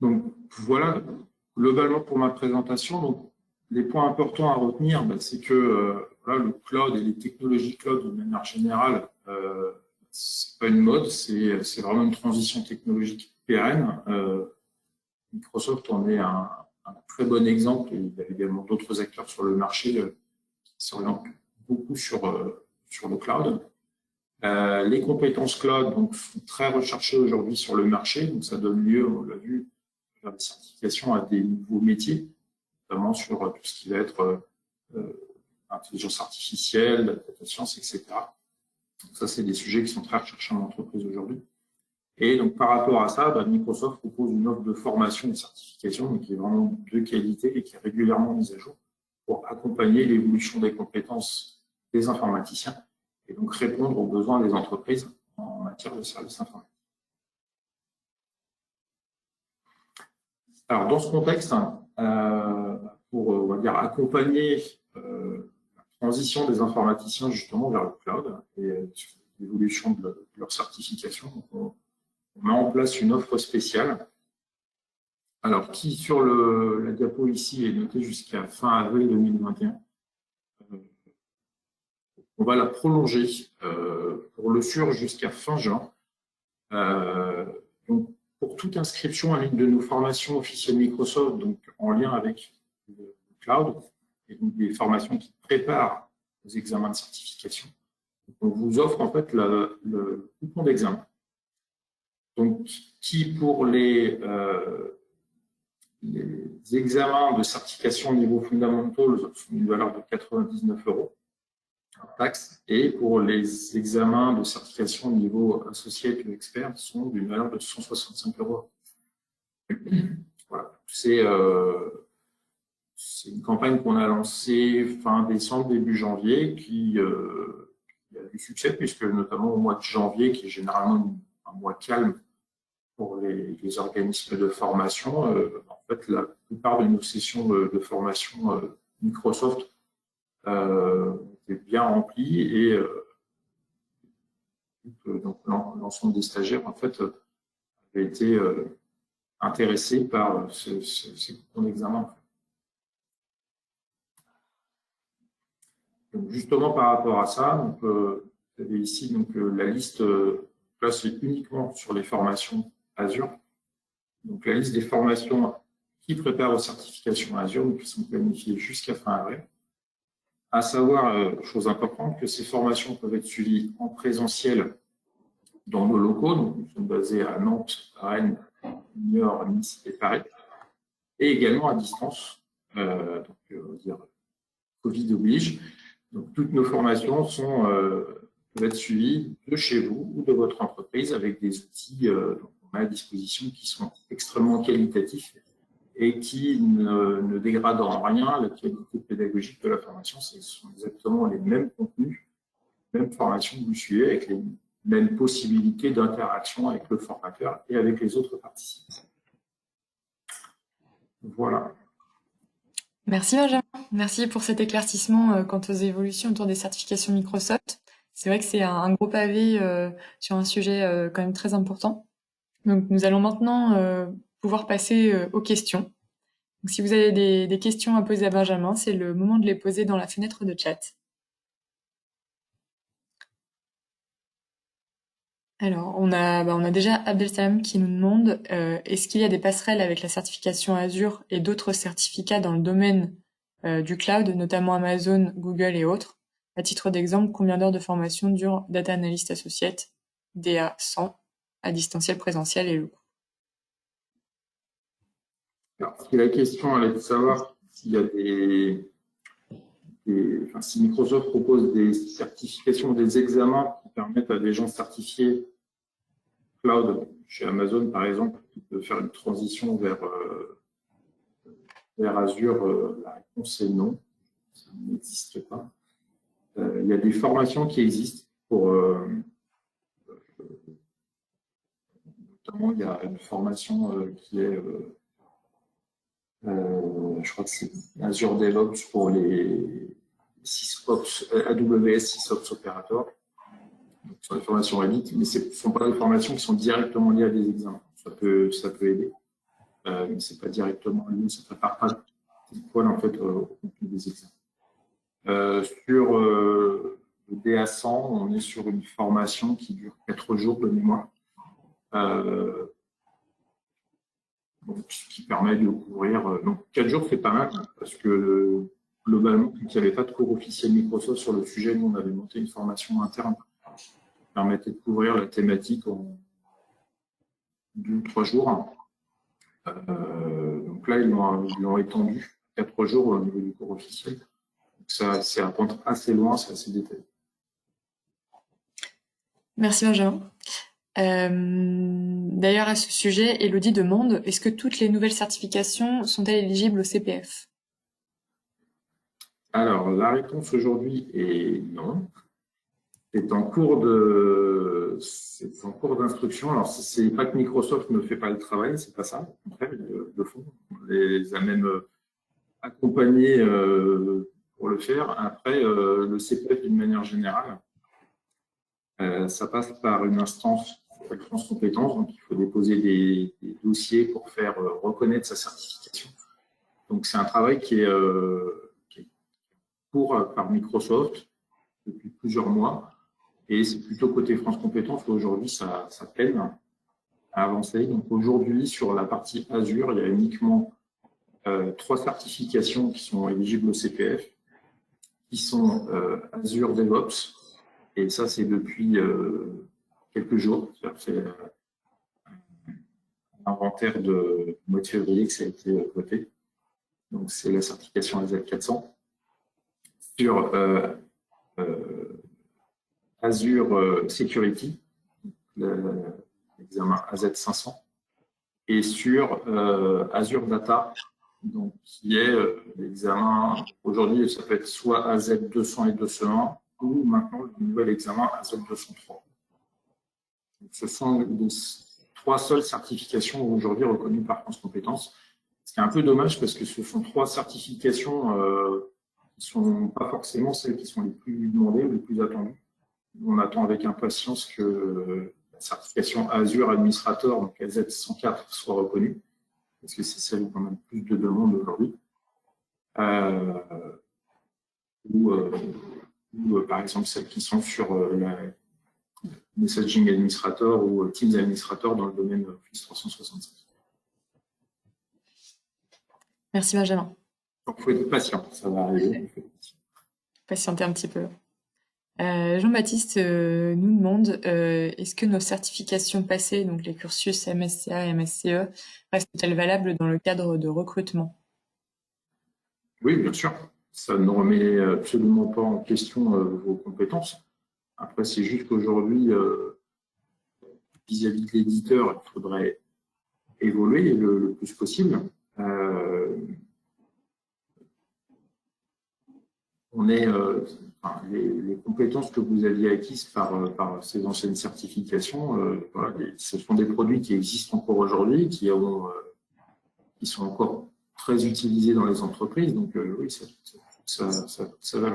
Donc, voilà, globalement pour ma présentation. Donc, les points importants à retenir, c'est que le cloud et les technologies cloud de manière générale, c'est pas une mode, c'est vraiment une transition technologique pérenne. Microsoft en est un très bon exemple, et il y a également d'autres acteurs sur le marché qui s'orientent beaucoup sur le cloud. Les compétences cloud sont très recherchées aujourd'hui sur le marché, donc ça donne lieu, on l'a vu, à des certifications à des nouveaux métiers, notamment sur tout ce qui va être intelligence artificielle, data science, etc. Donc ça, c'est des sujets qui sont très recherchés en entreprise aujourd'hui. Et donc, par rapport à ça, Microsoft propose une offre de formation et de certification qui est vraiment de qualité et qui est régulièrement mise à jour pour accompagner l'évolution des compétences des informaticiens et donc répondre aux besoins des entreprises en matière de services informatiques. Alors, dans ce contexte, pour on va dire, accompagner la transition des informaticiens justement vers le cloud et l'évolution de leur certification, on met en place une offre spéciale. Alors, qui sur la diapo ici est notée jusqu'à fin avril 2021. On va la prolonger pour le SUR jusqu'à fin juin. Donc, pour toute inscription à l'une de nos formations officielles Microsoft, donc en lien avec le cloud, et donc des formations qui préparent aux examens de certification, on vous offre en fait le coupon d'examen. Donc, qui pour les examens de certification au niveau fondamental sont une valeur de 99 € en taxe, et pour les examens de certification au niveau associé ou expert sont d'une valeur de 165 €. Voilà. C'est une campagne qu'on a lancée fin décembre, début janvier, qui a du succès, puisque notamment au mois de janvier, qui est généralement un mois calme pour les organismes de formation, en fait, la plupart de nos sessions de formation Microsoft étaient bien remplies, et donc l'ensemble des stagiaires en fait avait été intéressé par ces coupons d'examen. Donc justement par rapport à ça, donc, vous avez ici donc la liste, là c'est uniquement sur les formations Azure. Donc la liste des formations qui préparent aux certifications Azure, donc qui sont planifiées jusqu'à fin avril. À savoir, chose importante, que ces formations peuvent être suivies en présentiel dans nos locaux. Donc nous sommes basés à Nantes, Rennes, Niort, Nice et Paris, et également à distance. Donc on va dire Covid oblige. Donc toutes nos formations peuvent être suivies de chez vous ou de votre entreprise avec des outils dont on a à disposition qui sont extrêmement qualitatifs et qui ne dégradent en rien la qualité pédagogique de la formation. Ce sont exactement les mêmes contenus, les mêmes formations que vous suivez, avec les mêmes possibilités d'interaction avec le formateur et avec les autres participants. Voilà. Merci Benjamin, merci pour cet éclaircissement quant aux évolutions autour des certifications Microsoft. C'est vrai que c'est un gros pavé sur un sujet quand même très important. Donc nous allons maintenant pouvoir passer aux questions. Donc, si vous avez des questions à poser à Benjamin, c'est le moment de les poser dans la fenêtre de chat. Alors, on a déjà Abdelsalam qui nous demande est-ce qu'il y a des passerelles avec la certification Azure et d'autres certificats dans le domaine du cloud, notamment Amazon, Google et autres. À titre d'exemple, combien d'heures de formation dure Data Analyst Associate, DA 100, à distanciel, présentiel et le coût? Alors, si la question elle est de savoir s'il y a si Microsoft propose des certifications, des examens qui permettent à des gens certifiés cloud, chez Amazon par exemple, de faire une transition vers Azure, la réponse est non, ça n'existe pas. Il y a des formations qui existent pour, notamment il y a une formation qui est, je crois que c'est Azure DevOps pour les SysOps, AWS SysOps Operator. Donc, sur les formations Elite, mais ce ne sont pas des formations qui sont directement liées à des examens. Ça peut aider, mais ce n'est pas directement lié, ça ne prépare pas poil en fait au contenu des examens. Sur le DA100, on est sur une formation qui dure 4 jours de mémoire, donc, ce qui permet de couvrir. Donc 4 jours, c'est pas mal, parce que globalement, il n'y avait pas de cours officiel Microsoft sur le sujet, nous on avait monté une formation interne qui permettait de couvrir la thématique en 2 ou 3 jours. Donc là, ils l'ont étendu 4 jours au niveau du cours officiel. Donc ça, c'est à prendre assez loin, c'est assez détaillé. Merci Benjamin. D'ailleurs, à ce sujet, Elodie demande est-ce que toutes les nouvelles certifications sont-elles éligibles au CPF? Alors, la réponse aujourd'hui est non. C'est en cours d'instruction. Alors, c'est pas que Microsoft ne fait pas le travail, c'est pas ça. Au contraire, ils le font. On les a même accompagnés pour le faire. Après, le CPF, d'une manière générale, ça passe par une instance compétence. Donc, il faut déposer des dossiers pour faire reconnaître sa certification. Donc, c'est un travail qui est court par Microsoft depuis plusieurs mois. Et c'est plutôt côté France Compétences qu'aujourd'hui, ça peine à avancer. Donc aujourd'hui, sur la partie Azure, il y a uniquement 3 certifications qui sont éligibles au CPF, qui sont Azure DevOps, et ça, c'est depuis quelques jours. C'est un inventaire de mois de février que ça a été voté. Donc, c'est la certification AZ400. Sur Azure Security, l'examen AZ500, et sur Azure Data, donc, qui est l'examen, aujourd'hui, ça peut être soit AZ200 et 201, ou maintenant le nouvel examen AZ203. Donc, ce sont les 3 seules certifications aujourd'hui reconnues par France Compétences. Ce qui est un peu dommage parce que ce sont 3 certifications qui ne sont pas forcément celles qui sont les plus demandées ou les plus attendues. On attend avec impatience que la certification Azure Administrator, donc AZ104, soit reconnue, parce que c'est celle où on a le plus de demandes aujourd'hui. Ou par exemple celles qui sont sur la Messaging Administrator ou Teams Administrator dans le domaine Office 365. Merci Benjamin. Donc il faut être patient, ça va arriver. Patienter un petit peu. Jean-Baptiste nous demande est-ce que nos certifications passées, donc les cursus MSCA et MSCE, restent-elles valables dans le cadre de recrutement? Oui, bien sûr. Ça ne remet absolument pas en question vos compétences. Après, c'est juste qu'aujourd'hui, vis-à-vis de l'éditeur, il faudrait évoluer le plus possible. On est, les compétences que vous aviez acquises par ces anciennes certifications, voilà, ce sont des produits qui existent encore aujourd'hui, qui sont encore très utilisé dans les entreprises, donc oui, ça va.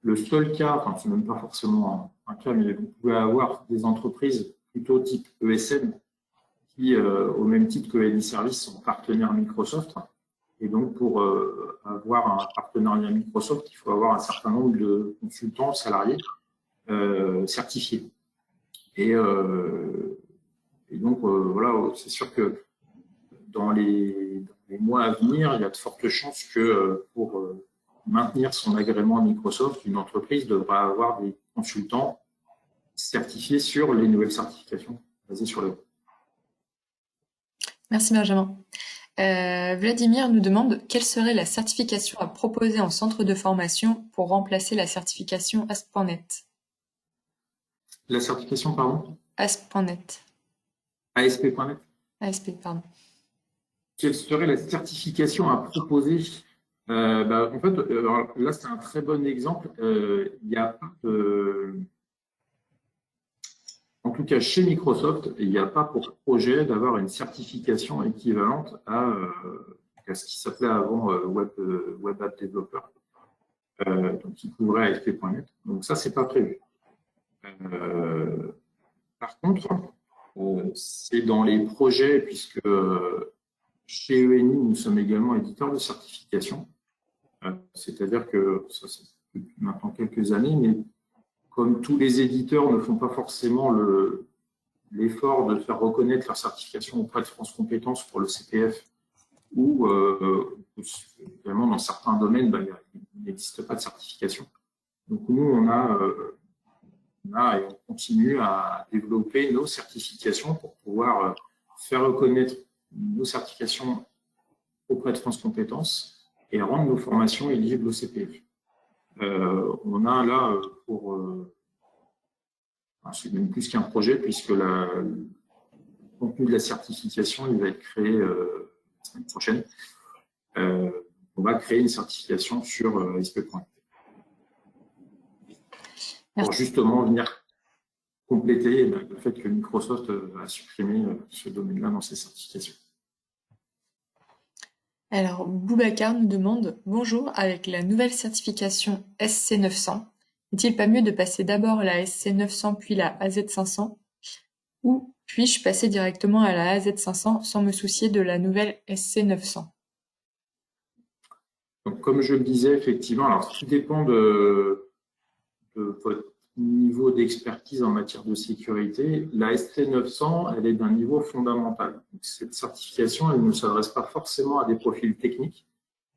Le seul cas, enfin, c'est même pas forcément un cas, mais vous pouvez avoir des entreprises plutôt type ESN qui, au même titre que Anyservice, sont partenaires Microsoft. Et donc, pour avoir un partenariat Microsoft, il faut avoir un certain nombre de consultants salariés certifiés. Et donc, voilà, c'est sûr que dans les mois à venir, il y a de fortes chances que pour maintenir son agrément Microsoft, une entreprise devra avoir des consultants certifiés sur les nouvelles certifications basées sur le web. Merci Benjamin. Vladimir nous demande quelle serait la certification à proposer en centre de formation pour remplacer la certification ASP.NET. La certification, pardon? ASP.NET. ASP.NET. ASP, pardon. Quelle serait la certification à proposer? En fait, là, c'est un très bon exemple. Il n'y a pas de... En tout cas, chez Microsoft, il n'y a pas pour projet d'avoir une certification équivalente à ce qui s'appelait avant Web App Developer, donc qui couvrait ASP.NET. Donc ça, c'est pas prévu. Par contre, c'est dans les projets, puisque chez ENI, nous sommes également éditeurs de certification. C'est-à-dire que ça, c'est depuis maintenant quelques années, mais comme tous les éditeurs ne font pas forcément l'effort de faire reconnaître leur certification auprès de France Compétences pour le CPF, ou également dans certains domaines, il n'existe pas de certification. Donc nous, on a et on continue à développer nos certifications pour pouvoir faire reconnaître nos certifications auprès de France Compétences et rendre nos formations éligibles au CPF. On a là c'est même plus qu'un projet, puisque le contenu de la certification il va être créé la semaine prochaine. On va créer une certification sur ASP.NET pour justement venir compléter le fait que Microsoft a supprimé ce domaine-là dans ses certifications. Alors, Boubacar nous demande « Bonjour, avec la nouvelle certification SC900, est-il pas mieux de passer d'abord la SC900 puis la AZ500 ou puis-je passer directement à la AZ500 sans me soucier de la nouvelle SC900 ?» Donc, comme je le disais, effectivement, alors tout dépend de votre niveau d'expertise en matière de sécurité. La SC900, elle est d'un niveau fondamental. Donc, cette certification, elle ne s'adresse pas forcément à des profils techniques.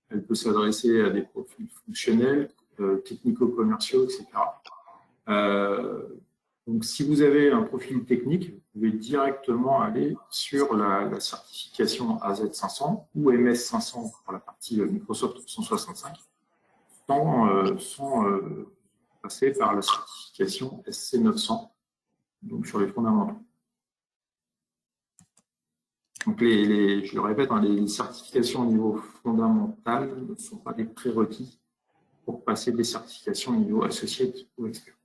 Elle peut s'adresser à des profils fonctionnels, technico-commerciaux, etc. Donc, si vous avez un profil technique, vous pouvez directement aller sur la certification AZ500 ou MS500 pour la partie Microsoft 365, sans passer par la certification SC900, donc sur les fondamentaux. Donc, je le répète, les certifications au niveau fondamental ne sont pas des prérequis pour passer des certifications au niveau associé ou expert.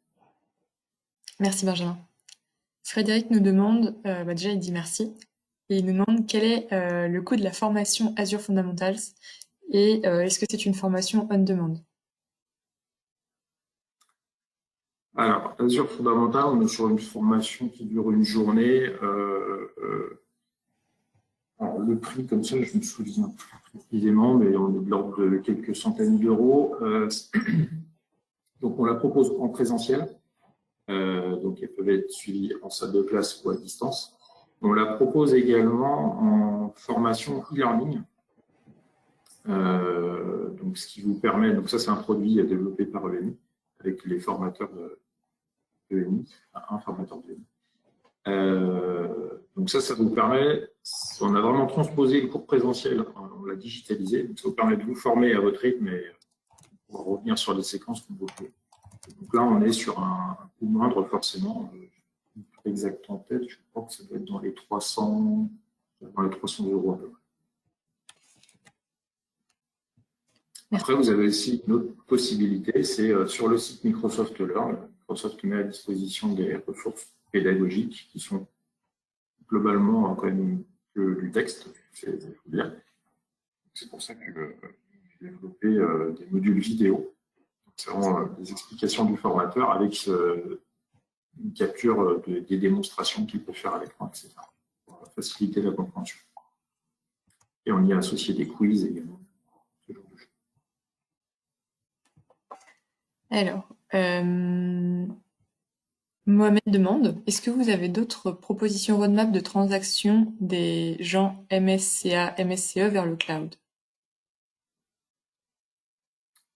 Merci Benjamin. Frédéric nous demande, déjà il dit merci, et il nous demande quel est le coût de la formation Azure Fundamentals et est-ce que c'est une formation on demand? Alors, Azure Fundamentals, on est sur une formation qui dure une journée. Alors, le prix, comme ça, je me souviens précisément, mais on est de l'ordre de quelques centaines d'euros. Donc, on la propose en présentiel. Donc, elles peuvent être suivies en salle de classe ou à distance. On la propose également en formation e-learning. Donc, ce qui vous permet, donc ça, c'est un produit développé par ENI, avec les formateurs de ENI, un formateur de ENI. Donc ça vous permet, on a vraiment transposé le cours présentiel, on l'a digitalisé, donc ça vous permet de vous former à votre rythme et pouvoir revenir sur les séquences que vous voulez. Donc là, on est sur un coût moindre forcément, exact en tête, je crois que ça doit être dans les 300 euros à peu près. Après, vous avez aussi une autre possibilité, c'est sur le site Microsoft Learn. Microsoft met à disposition des ressources pédagogiques qui sont globalement quand même du texte, il faut dire. C'est pour ça que j'ai développé des modules vidéo. C'est vraiment des explications du formateur avec une capture des démonstrations qu'il peut faire à l'écran, etc. Pour faciliter la compréhension. Et on y a associé des quiz également. Ce genre de choses. Alors, Mohamed demande, est-ce que vous avez d'autres propositions roadmap de transaction des gens MSCA, MSCE vers le cloud?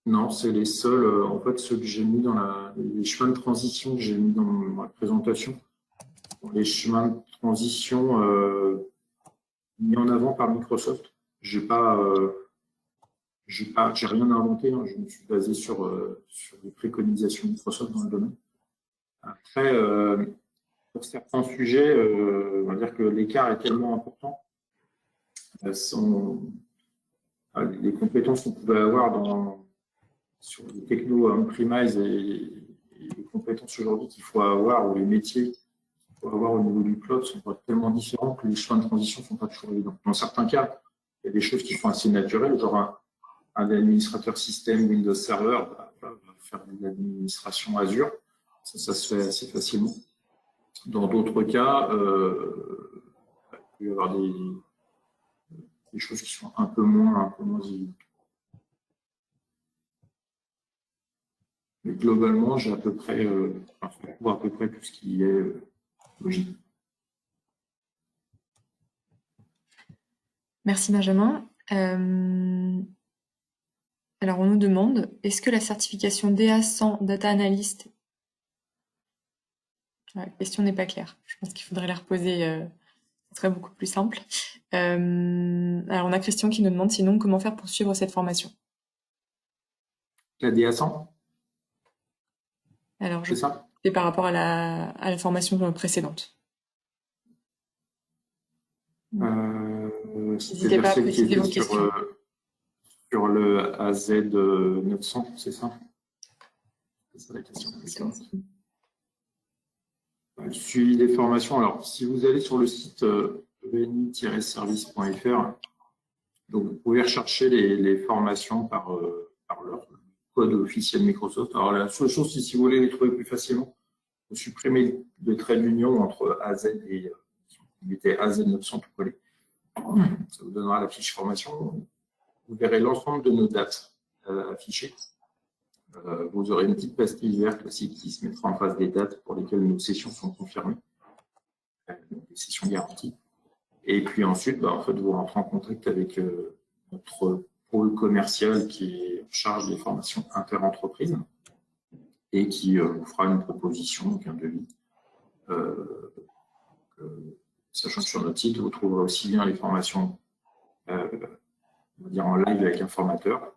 Non, c'est les seuls, en fait, ceux que j'ai mis dans les chemins de transition que j'ai mis dans ma présentation. Les chemins de transition mis en avant par Microsoft. J'ai rien inventé, hein. Je me suis basé sur les préconisations de Microsoft dans le domaine. Après, pour certains sujets, on va dire que l'écart est tellement important. Les compétences qu'on pouvait avoir sur les technos on-premise et les compétences aujourd'hui qu'il faut avoir, ou les métiers qu'il faut avoir au niveau du cloud sont pas tellement différents que les chemins de transition ne sont pas toujours évidents. Dans certains cas, il y a des choses qui sont assez naturelles, genre un administrateur système Windows Server va faire de l'administration Azure. Ça se fait assez facilement. Dans d'autres cas, il peut y avoir des choses qui sont un peu moins évidentes. Mais globalement, j'ai à peu près tout ce qui est logique. Merci Benjamin. Alors on nous demande, est-ce que la certification DA100 Data Analyst... La question n'est pas claire. Je pense qu'il faudrait la reposer, ce serait beaucoup plus simple. Alors on a Christian qui nous demande sinon comment faire pour suivre cette formation. La DA100, Alors c'est ça? C'est par rapport à la formation précédente. N'hésitez pas à celle qui préciser était vos questions. sur le AZ900, c'est ça? C'est ça la question. Le suivi des formations. Alors, si vous allez sur le site eni-service.fr, donc vous pouvez rechercher les formations par leur code officiel Microsoft. Alors, la seule chose, c'est si vous voulez les trouver plus facilement, vous supprimez le trait d'union entre AZ et vous mettez AZ900 tout collé. Ça vous donnera la fiche formation. Vous verrez l'ensemble de nos dates affichées. Vous aurez une petite pastille verte aussi qui se mettra en face des dates pour lesquelles nos sessions sont confirmées, des sessions garanties. Et puis ensuite, en fait, vous rentrez en contact avec notre pôle commercial qui est en charge des formations inter-entreprises et qui vous fera une proposition, donc un devis. Sachant que sur notre site, vous trouverez aussi bien les formations on va dire en live avec un formateur,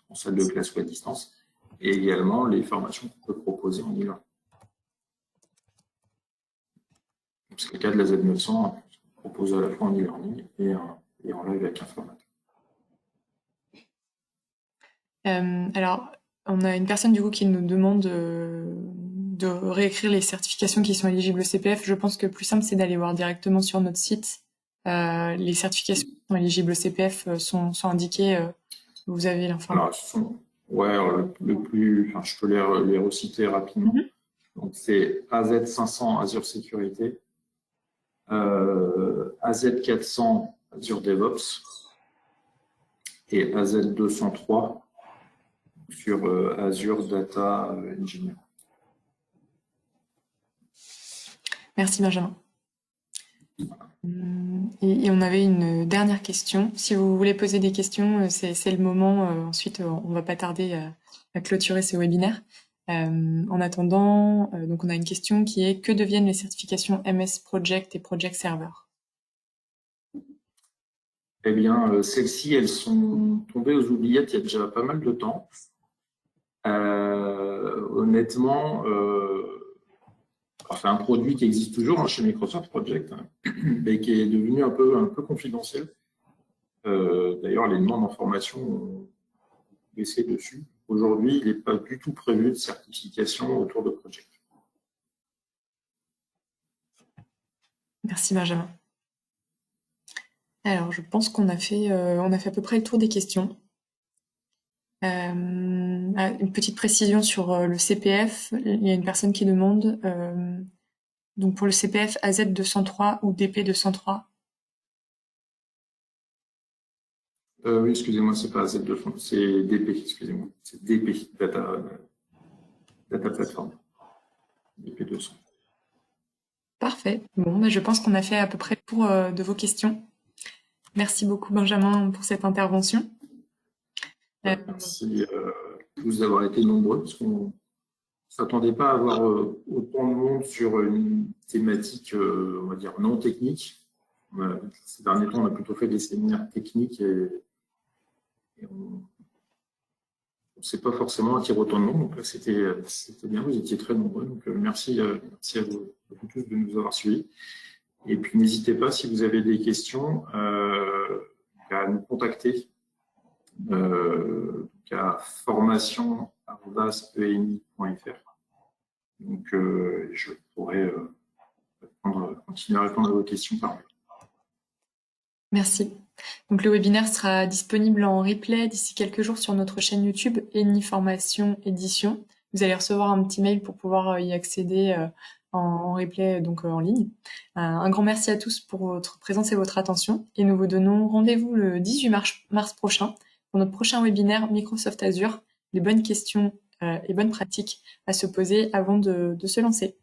en salle de classe ou à distance, et également les formations qu'on peut proposer en e-learning. C'est le cas de la Z900, on propose à la fois en e-learning et en live avec un formateur. Alors, on a une personne du coup qui nous demande de réécrire les certifications qui sont éligibles au CPF. Je pense que le plus simple, c'est d'aller voir directement sur notre site. Les certifications qui sont éligibles au CPF sont indiquées. Vous avez l'information. Alors, je peux les reciter rapidement. Donc, c'est AZ500 Azure Sécurité, AZ400 Azure DevOps et AZ203 sur Azure Data Engineer. Merci Benjamin. Et on avait une dernière question. Si vous voulez poser des questions, c'est le moment. Ensuite, on va pas tarder à clôturer ce webinaire. En attendant, donc on a une question qui est: que deviennent les certifications MS Project et Project Server? Eh bien, celles-ci, elles sont tombées aux oubliettes il y a déjà pas mal de temps. Honnêtement, c'est un produit qui existe toujours chez Microsoft Project, mais qui est devenu un peu confidentiel. D'ailleurs, les demandes en formation ont baissé dessus. Aujourd'hui, il n'est pas du tout prévu de certification autour de Project. Merci Benjamin. Alors, je pense qu'on a fait à peu près le tour des questions. Une petite précision sur le CPF. Il y a une personne qui demande donc pour le CPF AZ 203 ou DP 203. Oui, excusez-moi, c'est pas Z2, c'est DP, excusez-moi. C'est DP, Data Platform. DP200. Parfait. Bon, bah, je pense qu'on a fait à peu près le tour de vos questions. Merci beaucoup Benjamin pour cette intervention. Merci tous d'avoir été nombreux, parce qu'on ne s'attendait pas à avoir autant de monde sur une thématique, on va dire, non technique. Ces derniers temps, on a plutôt fait des séminaires techniques et on ne sait pas forcément attirer autant de monde. Donc là, c'était bien, vous étiez très nombreux. Donc merci à vous tous de nous avoir suivis. Et puis n'hésitez pas, si vous avez des questions, à nous contacter à formation@pmi.fr. Donc je pourrais continuer à répondre à vos questions par mail. Merci. Donc le webinaire sera disponible en replay d'ici quelques jours sur notre chaîne YouTube Eni Formation Édition. Vous allez recevoir un petit mail pour pouvoir y accéder en replay, donc en ligne. Un grand merci à tous pour votre présence et votre attention. Et nous vous donnons rendez-vous le 18 mars prochain pour notre prochain webinaire Microsoft Azure. Des bonnes questions et bonnes pratiques à se poser avant de se lancer.